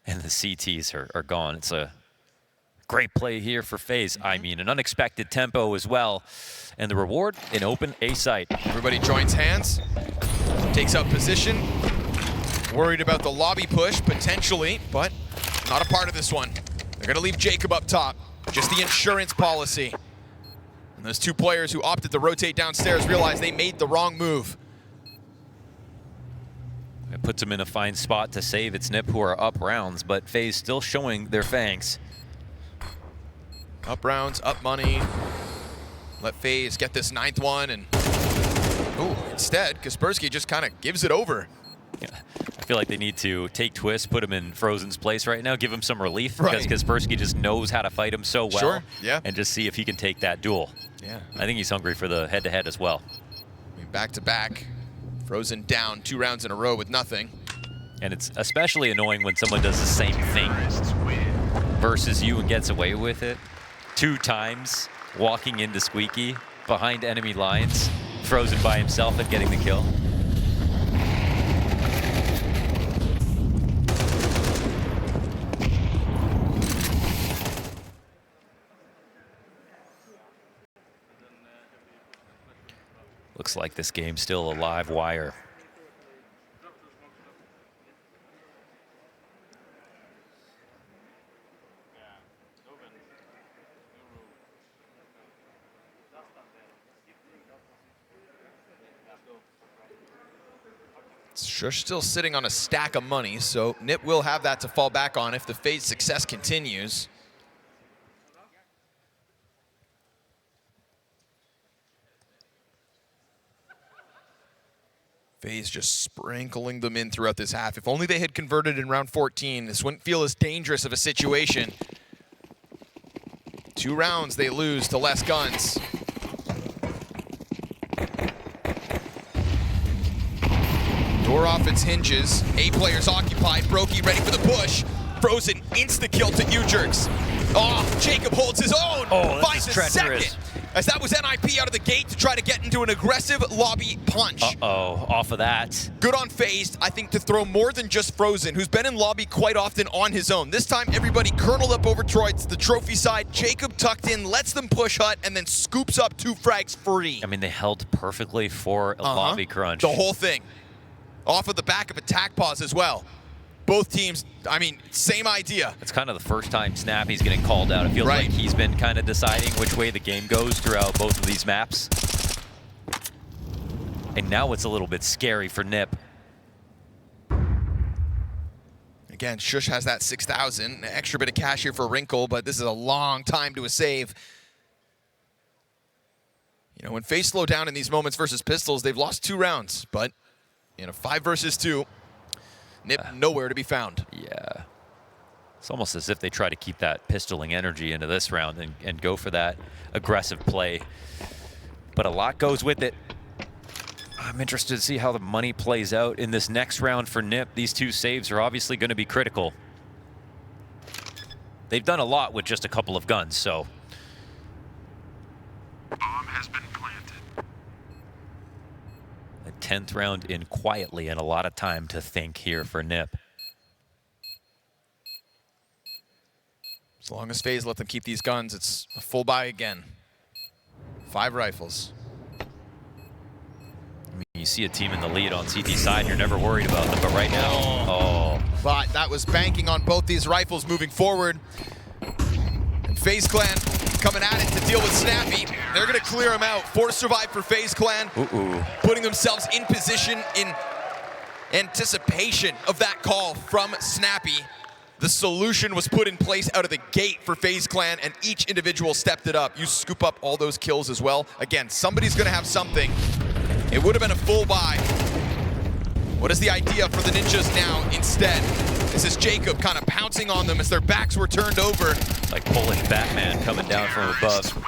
and the CTs are gone. It's a great play here for FaZe. I mean, an unexpected tempo as well. And the reward, an open A site. Everybody joins hands, takes up position. Worried about the lobby push, potentially, but not a part of this one. They're gonna leave Jacob up top. Just the insurance policy. And those 2 players who opted to rotate downstairs realize they made the wrong move. It puts them in a fine spot to save. It's NiP who are up rounds, but FaZe still showing their fangs. Up rounds, up money. Let FaZe get this 9th one, and instead, Kaspersky just kind of gives it over. Yeah. I feel like they need to take Twist, put him in Frozen's place right now, give him some relief, because Kaspersky just knows how to fight him so well. Sure, yeah. And just see if he can take that duel. Yeah. I think he's hungry for the head-to-head as well. Back-to-back. Frozen down 2 rounds in a row with nothing. And it's especially annoying when someone does the same thing versus you and gets away with it. 2 times walking into Squeaky behind enemy lines, Frozen by himself and getting the kill. Looks like this game's still a live wire. Sure, still sitting on a stack of money, so NiP will have that to fall back on if the FaZe success continues. FaZe just sprinkling them in throughout this half. If only they had converted in round 14, this wouldn't feel as dangerous of a situation. 2 rounds they lose to less guns. Door off its hinges. A players occupied. Brokey ready for the push. Frozen insta-kill to U-Jerks. Oh, Jacob holds his own. Oh, finds this the is treacherous. second. as that was NiP out of the gate to try to get into an aggressive lobby punch. Uh-oh, off of that. Good on FaZe, I think, to throw more than just Frozen, who's been in lobby quite often on his own. This time, everybody kerneled up over Troy to the trophy side. Jacob tucked in, lets them push Hut, and then scoops up 2 frags free. I mean, they held perfectly for a lobby crunch. The whole thing. Off of the back of attack pause as well. Both teams, I mean, same idea. It's kind of the first time Snappy's getting called out. It feels like he's been kind of deciding which way the game goes throughout both of these maps. And now it's a little bit scary for NiP. Again, Shush has that 6,000. An extra bit of cash here for Wrinkle, but this is a long time to a save. You know, when FaZe slow down in these moments versus Pistols, they've lost 2 rounds, but in a 5 versus 2, NiP nowhere to be found. Yeah. It's almost as if they try to keep that pistoling energy into this round and go for that aggressive play. But a lot goes with it. I'm interested to see how the money plays out in this next round for NiP. These 2 saves are obviously going to be critical. They've done a lot with just a couple of guns, so. Bomb has been planted. A 10th round in quietly and a lot of time to think here for NiP. As long as FaZe let them keep these guns, it's a full buy again. 5 rifles. I mean, you see a team in the lead on CT side, you're never worried about them, but right now, But that was banking on both these rifles moving forward. And FaZe Clan coming at it to deal with Snappy. They're going to clear him out. 4 to survive for FaZe Clan. Putting themselves in position in anticipation of that call from Snappy. The solution was put in place out of the gate for FaZe Clan, and each individual stepped it up. You scoop up all those kills as well. Again, somebody's going to have something. It would have been a full buy. What is the idea for the Ninjas now instead? This is Jacob kind of pouncing on them as their backs were turned over. Like Polish Batman coming down from above.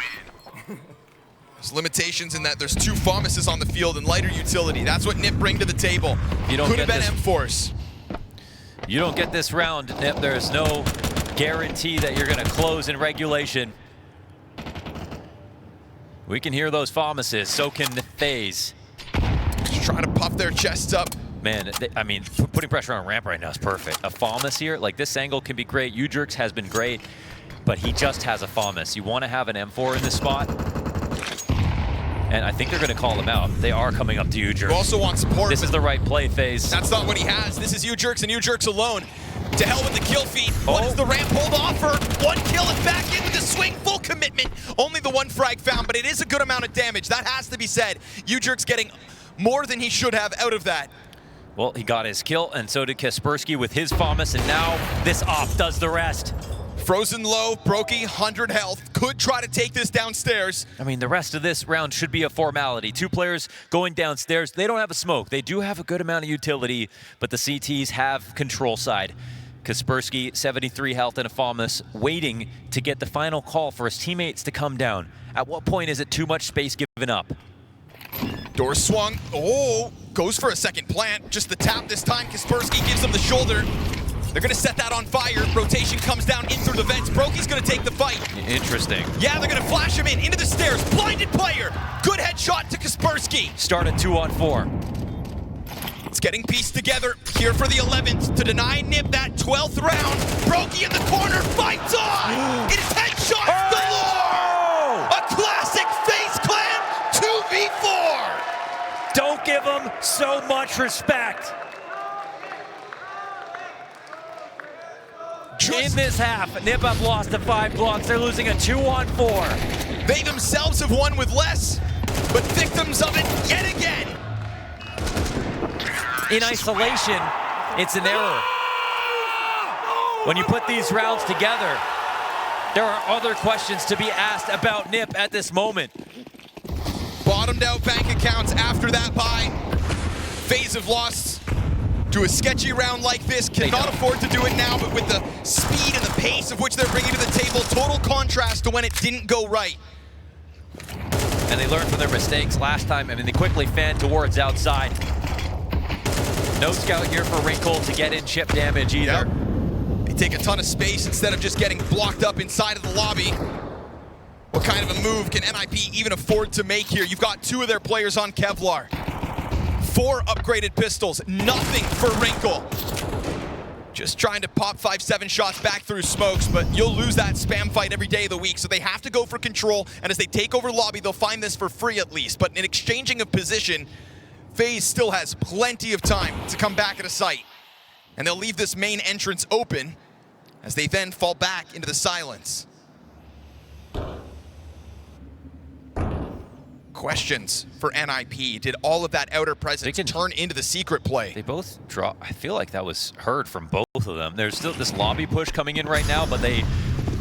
There's limitations in that there's 2 FAMASes on the field and lighter utility. That's what NiP bring to the table. Could have been M-Force. You don't get this round, NiP. There's no guarantee that you're going to close in regulation. We can hear those FAMASes, so can FaZe. Just trying to puff their chests up. Man, I mean, putting pressure on ramp right now is perfect. A FAMAS here, like this angle can be great. Ujurx has been great, but he just has a FAMAS. You want to have an M4 in this spot, and I think they're going to call him out. They are coming up to Ujurx. You also want support. This is the right play, FaZe. That's not what he has. This is Ujurx and Ujurx alone. To hell with the kill feed. What does the ramp hold offer? 1 kill and back into the swing. Full commitment. Only the 1 frag found, but it is a good amount of damage. That has to be said. Ujurx getting more than he should have out of that. Well, he got his kill, and so did Kaspersky with his FAMAS, and now this op does the rest. Frozen low, Brokey, 100 health. Could try to take this downstairs. I mean, the rest of this round should be a formality. 2 players going downstairs. They don't have a smoke. They do have a good amount of utility, but the CTs have control side. Kaspersky, 73 health and a FAMAS, waiting to get the final call for his teammates to come down. At what point is it too much space given up? Door swung. Goes for a second plant. Just the tap this time. Kaspersky gives him the shoulder. They're going to set that on fire. Rotation comes down in through the vents. Brokey's going to take the fight. Interesting. Yeah, they're going to flash him in into the stairs. Blinded player. Good headshot to Kaspersky. Start at 2-on-4. It's getting pieced together here for the 11th to deny NiP that 12th round. Brokey in the corner. Fights on. It is headshots galore. A classic FaZe Clan 2v4. Don't give them so much respect. In this half, NiP have lost to 5 blocks. They're losing a 2-on-4. They themselves have won with less, but victims of it yet again. In isolation, it's an error. When you put these rounds together, there are other questions to be asked about NiP at this moment. Bottomed out bank accounts after that buy. FaZe have lost to a sketchy round like this. Cannot afford to do it now, but with the speed and the pace of which they're bringing to the table, total contrast to when it didn't go right. And they learned from their mistakes last time. I mean, they quickly fanned towards outside. No scout here for Wrinkle to get in chip damage either. Yep. They take a ton of space instead of just getting blocked up inside of the lobby. What kind of a move can NiP even afford to make here? You've got 2 of their players on Kevlar. 4 upgraded pistols, nothing for Wrinkle. Just trying to pop 5-7 shots back through smokes, but you'll lose that spam fight every day of the week, so they have to go for control, and as they take over lobby, they'll find this for free at least. But in exchanging of position, FaZe still has plenty of time to come back at a site. And they'll leave this main entrance open as they then fall back into the silence. Questions for NiP. Did all of that outer presence turn into the secret play? They both draw. I feel like that was heard from both of them. There's still this lobby push coming in right now, but they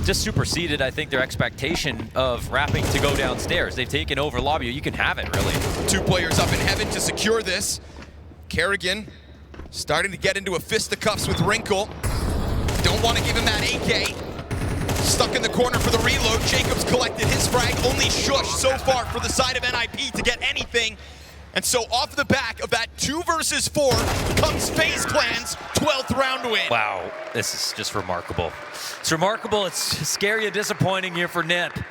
just superseded, I think, their expectation of wrapping to go downstairs. They've taken over lobby. You can have it, really. 2 players up in heaven to secure this. Kerrigan starting to get into a fisticuffs with Wrinkle. Don't want to give him that AK. Stuck in the corner for the reload. Jacobs collected his frag. Only Shush so far for the side of NiP to get anything. And so off the back of that 2 versus 4 comes FaZe Clan's 12th round win. Wow, this is just remarkable. It's remarkable. It's scary and disappointing here for NiP.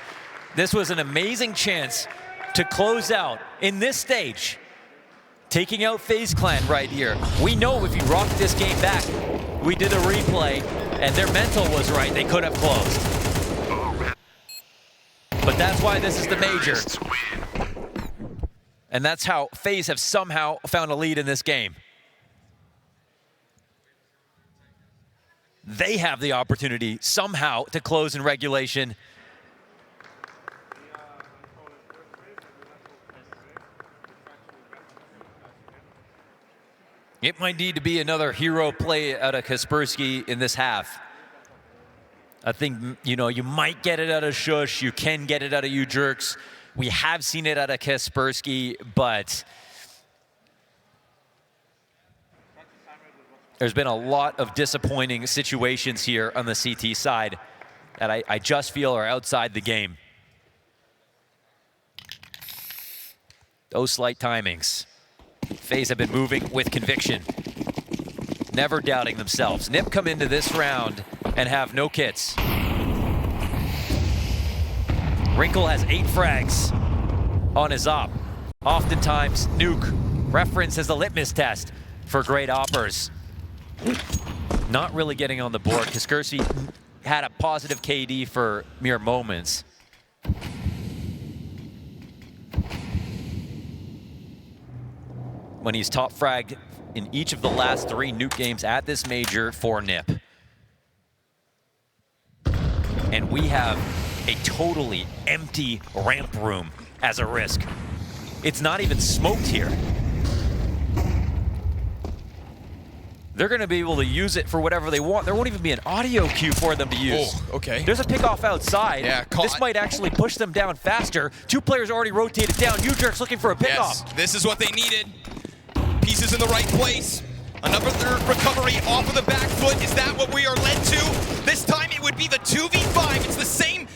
This was an amazing chance to close out in this stage, taking out FaZe Clan right here. We know if you rocked this game back, we did a replay, and their mental was right. They could have closed. But that's why this is the major. And that's how FaZe have somehow found a lead in this game. They have the opportunity somehow to close in regulation. It might need to be another hero play out of Kaspersky in this half. I think, you know, you might get it out of Shush, you can get it out of you Jerks. We have seen it out of Kaspersky, but there's been a lot of disappointing situations here on the CT side that I just feel are outside the game. Those slight timings. FaZe have been moving with conviction, never doubting themselves. NiP come into this round and have no kits. Wrinkle has 8 frags on his op. Oftentimes, Nuke referenced as the litmus test for great oppers. Not really getting on the board. Kaspersky had a positive KD for mere moments. When he's top fragged in each of the last 3 Nuke games at this major for NiP. And we have a totally empty ramp room as a risk. It's not even smoked here. They're gonna be able to use it for whatever they want. There won't even be an audio cue for them to use. Oh, okay. There's a pickoff outside. Yeah, this might actually push them down faster. 2 players already rotated down. U-Jerk's looking for a pickoff. Yes, this is what they needed. Pieces in the right place. Another recovery off of the back foot. Is that what we are led to? This time it would be the 2v5. It's the same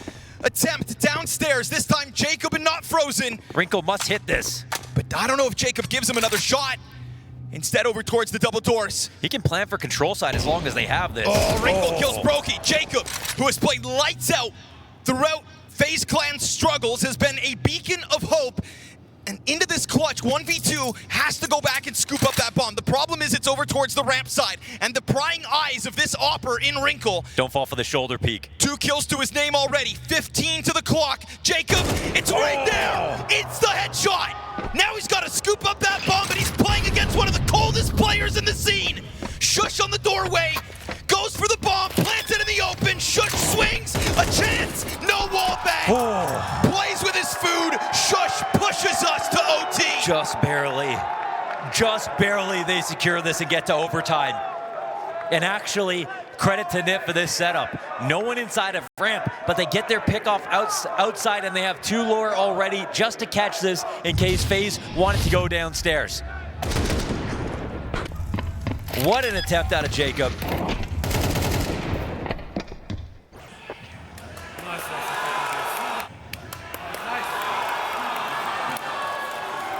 attempt downstairs. This time Jacob and not Frozen. Wrinkle must hit this. But I don't know if Jacob gives him another shot. Instead over towards the double doors. He can plan for control side as long as they have this. Oh, Wrinkle kills Brokey. Jacob, who has played lights out throughout FaZe Clan's struggles, has been a beacon of hope. And into this clutch, 1v2 has to go back and scoop up that bomb. The problem is it's over towards the ramp side. And the prying eyes of this opper in Wrinkle. Don't fall for the shoulder peek. 2 kills to his name already. 15 to the clock. Jacob, it's right there. It's the headshot. Now he's got to scoop up that bomb, but he's playing against one of the coldest players in the scene. Shush on the doorway. Goes for the bomb, plants it in the open. Shush swings, a chance, no wall bang. Plays with his food. Shush pushes us to OT. Just barely they secure this and get to overtime. And actually, credit to NiP for this setup. No one inside of ramp, but they get their pickoff outside and they have 2 lower already just to catch this in case FaZe wanted to go downstairs. What an attempt out of Jacob.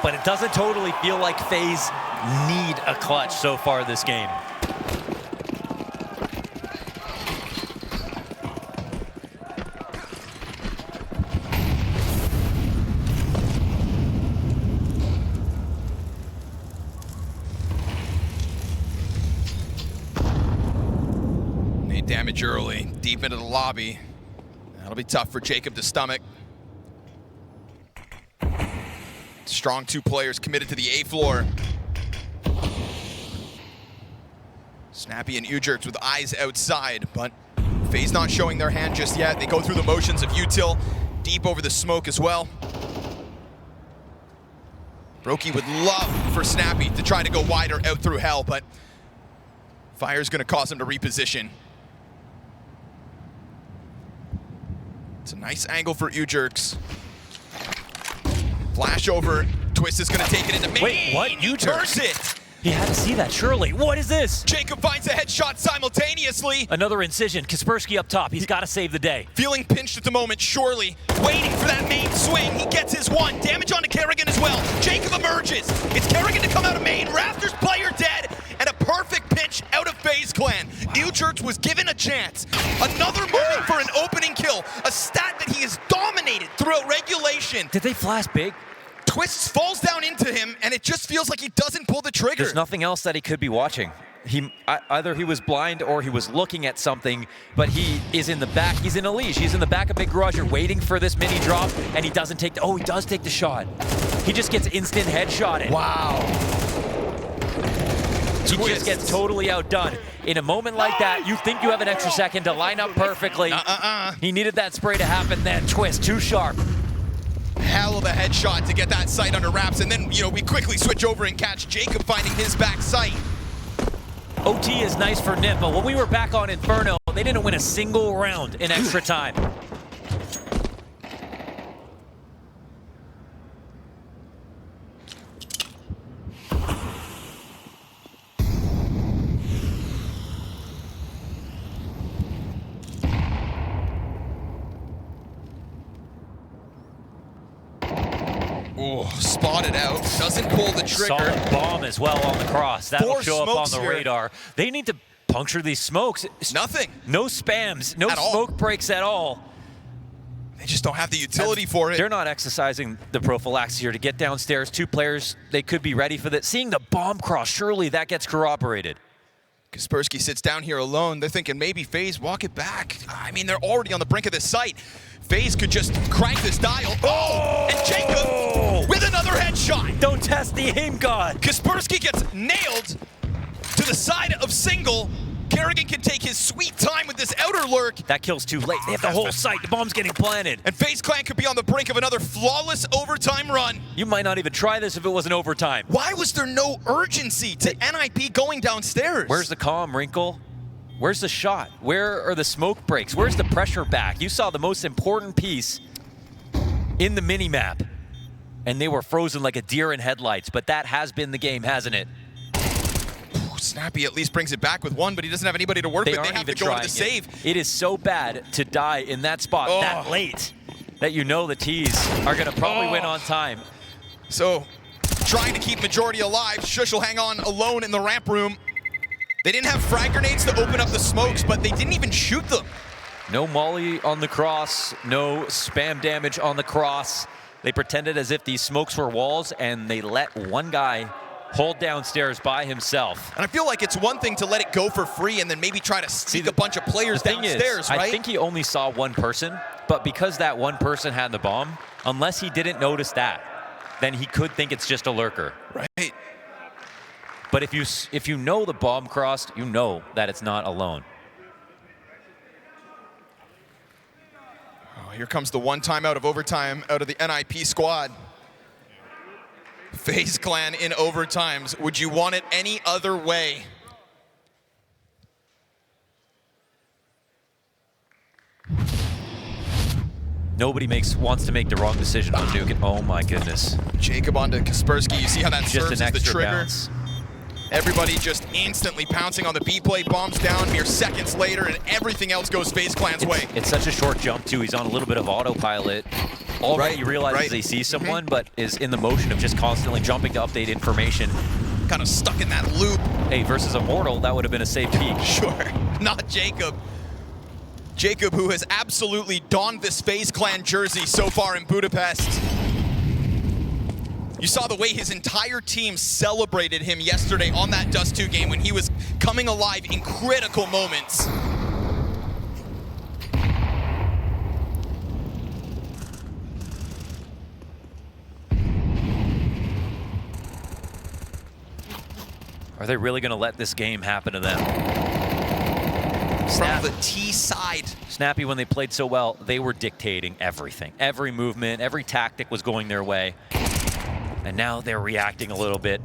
But it doesn't totally feel like FaZe need a clutch so far this game. advantage early, deep into the lobby. That'll be tough for Jacob to stomach. Strong 2 players committed to the A floor. Snappy and Ujerks with eyes outside, but FaZe not showing their hand just yet. They go through the motions of util, deep over the smoke as well. Brokey would love for Snappy to try to go wider out through hell, but fire's gonna cause him to reposition. It's a nice angle for Ujerks. Flash over, Twist is gonna take it into main. Wait, what? He Ujerks? burns it. He had to see that, surely. What is this? Jacob finds a headshot simultaneously. Another incision. Kaspersky up top. He's got to save the day. Feeling pinched at the moment, surely. Waiting for that main swing. He gets his one. Damage onto Kerrigan as well. Jacob emerges. It's Kerrigan to come out of main. Raptors player dead. And a perfect pitch out of FaZe Clan. Wow. Ujerks was given a chance. Another moment for an opening kill. A stat that he has dominated throughout regulation. Did they flash big? Twist falls down into him, and it just feels like he doesn't pull the trigger. There's nothing else that he could be watching. Either he was blind or he was looking at something, but he is in the back. He's in a leash. He's in the back of Big Garage. You're waiting for this mini drop, and he doesn't take the... Oh, he does take the shot. He just gets instant headshotted. Wow. He just gets totally outdone. In a moment like that, you think you have an extra second to line up perfectly. He needed that spray to happen then. Twist, too sharp. Hell of a headshot to get that sight under wraps, and then, we quickly switch over and catch Jacob finding his back sight. OT is nice for NiP, but when we were back on Inferno, they didn't win a single round in extra time. Oh, spotted out, doesn't pull the trigger. Solid bomb as well on the cross. That'll show up on the radar. They need to puncture these smokes. Nothing. No spams, no smoke breaks at all. They just don't have the utility for it. They're not exercising the prophylaxis here to get downstairs. 2 players, they could be ready for that. Seeing the bomb cross, surely that gets corroborated. Kaspersky sits down here alone. They're thinking maybe FaZe walk it back. I mean, they're already on the brink of this site. FaZe could just crank this dial. Oh! And Jacob with another headshot. Don't test the aim god. Kaspersky gets nailed to the side of single. Kerrigan can take his sweet time with this outer lurk. That kill's too late. They have the whole site. The bomb's getting planted. And FaZe Clan could be on the brink of another flawless overtime run. You might not even try this if it wasn't overtime. Why was there no urgency to NiP going downstairs? Where's the calm, Wrinkle? Where's the shot? Where are the smoke breaks? Where's the pressure back? You saw the most important piece in the mini-map, and they were frozen like a deer in headlights, but that has been the game, hasn't it? Snappy at least brings it back with one, but he doesn't have anybody to work with. They have to go to the save. It is so bad to die in that spot that late that you know the T's are going to probably win on time. So, trying to keep majority alive, Shush will hang on alone in the ramp room. They didn't have frag grenades to open up the smokes, but they didn't even shoot them. No molly on the cross, no spam damage on the cross. They pretended as if these smokes were walls, and they let one guy hold downstairs by himself. And I feel like it's one thing to let it go for free and then maybe try to sneak a bunch of players downstairs, right? I think he only saw one person, but because that one person had the bomb, unless he didn't notice that, then he could think it's just a lurker. Right. But if you know the bomb crossed, you know that it's not alone. Oh, here comes the one timeout of overtime out of the NiP squad. FaZe Clan in overtimes. Would you want it any other way? Nobody wants to make the wrong decision on Nuke. Oh my goodness. Jacob onto Kaspersky. You see how that just serves an as the extra trigger? bounce. Everybody just instantly pouncing on the B play, bombs down mere seconds later, and everything else goes FaZe Clan's way. It's such a short jump too. He's on a little bit of autopilot. Already realizes they see someone, but is in the motion of just constantly jumping to update information. Kind of stuck in that loop. Hey, versus Immortal, that would have been a safe peek. Sure, not Jacob. Jacob, who has absolutely donned this FaZe Clan jersey so far in Budapest. You saw the way his entire team celebrated him yesterday on that Dust 2 game when he was coming alive in critical moments. Are they really going to let this game happen to them? From the T side. Snappy, when they played so well, they were dictating everything. Every movement, every tactic was going their way. And now they're reacting a little bit.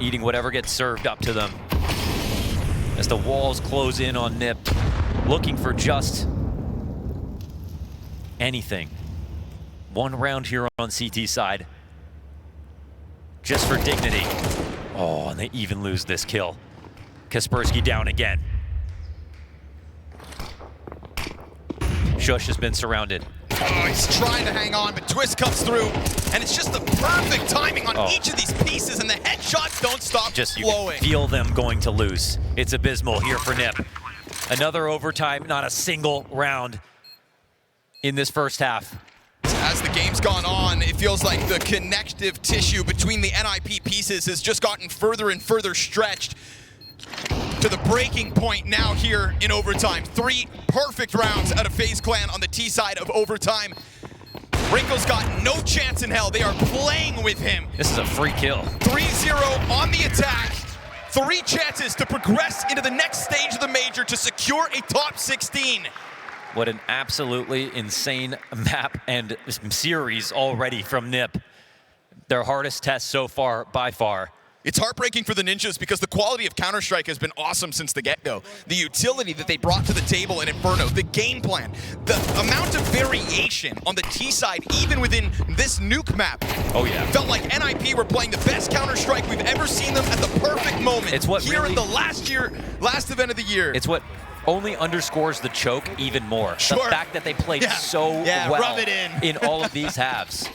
Eating whatever gets served up to them. As the walls close in on NiP, looking for just anything. One round here on CT side. Just for dignity. Oh, and they even lose this kill. Kaspersky down again. Shush has been surrounded. Oh, he's trying to hang on, but Twist comes through, and it's just the perfect timing on each of these pieces, and the headshots don't stop flowing. You can feel them going to lose. It's abysmal here for NiP. Another overtime, not a single round in this first half. As the game's gone on, it feels like the connective tissue between the NiP pieces has just gotten further and further stretched to the breaking point now here in overtime. 3 perfect rounds out of FaZe Clan on the T side of overtime. Wrinkle's got no chance in hell. They are playing with him. This is a free kill. 3-0 on the attack. 3 chances to progress into the next stage of the Major to secure a top 16. What an absolutely insane map and series already from NiP. Their hardest test so far, by far. It's heartbreaking for the Ninjas because the quality of Counter-Strike has been awesome since the get-go. The utility that they brought to the table in Inferno, the game plan, the amount of variation on the T side, even within this Nuke map. Oh yeah. Felt like NiP were playing the best Counter-Strike we've ever seen them at the perfect moment. It's what here really, in the last event of the year. It's what only underscores the choke even more. Sure. The fact that they played so well rub it in all of these halves.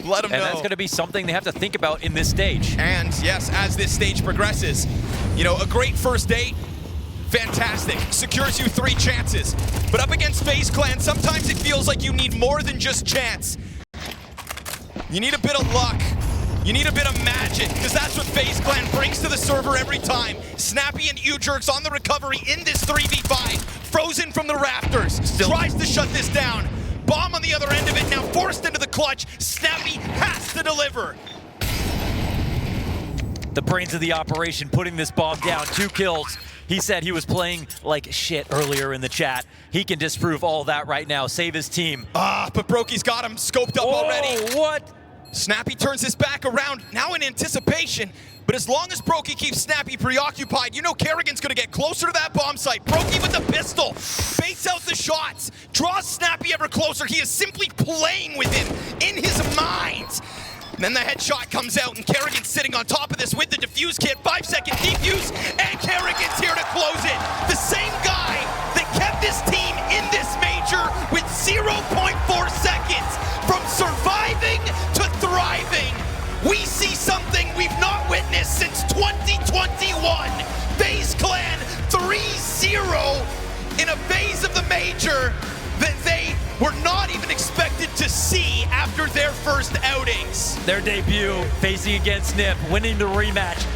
Let them know. And that's going to be something they have to think about in this stage. And yes, as this stage progresses, you know, a great first date, fantastic, secures you 3 chances. But up against FaZe Clan, sometimes it feels like you need more than just chance. You need a bit of luck. You need a bit of magic, because that's what FaZe Clan brings to the server every time. Snappy and U-Jerks on the recovery in this 3v5. Frozen from the rafters. Tries to shut this down. Bomb on the other end of it, now forced into the clutch. Snappy has to deliver. The brains of the operation putting this bomb down. 2 kills. He said he was playing like shit earlier in the chat. He can disprove all that right now. Save his team. But Brokey's got him scoped up already. What? Snappy turns his back around, now in anticipation. But as long as Brokey keeps Snappy preoccupied, you know Kerrigan's gonna get closer to that bomb site. Brokey with the pistol, baits out the shots, draws Snappy ever closer. He is simply playing with him in his mind. And then the headshot comes out, and Kerrigan's sitting on top of this with the defuse kit. 5-second defuse, and Kerrigan's here to close it. The same guy that kept this team in this Major with 0.4 seconds from surviving to thriving. We see something we've not witnessed since 2021. FaZe Clan 3-0 in a phase of the Major that they were not even expected to see after their first outings. Their debut, facing against NiP, winning the rematch.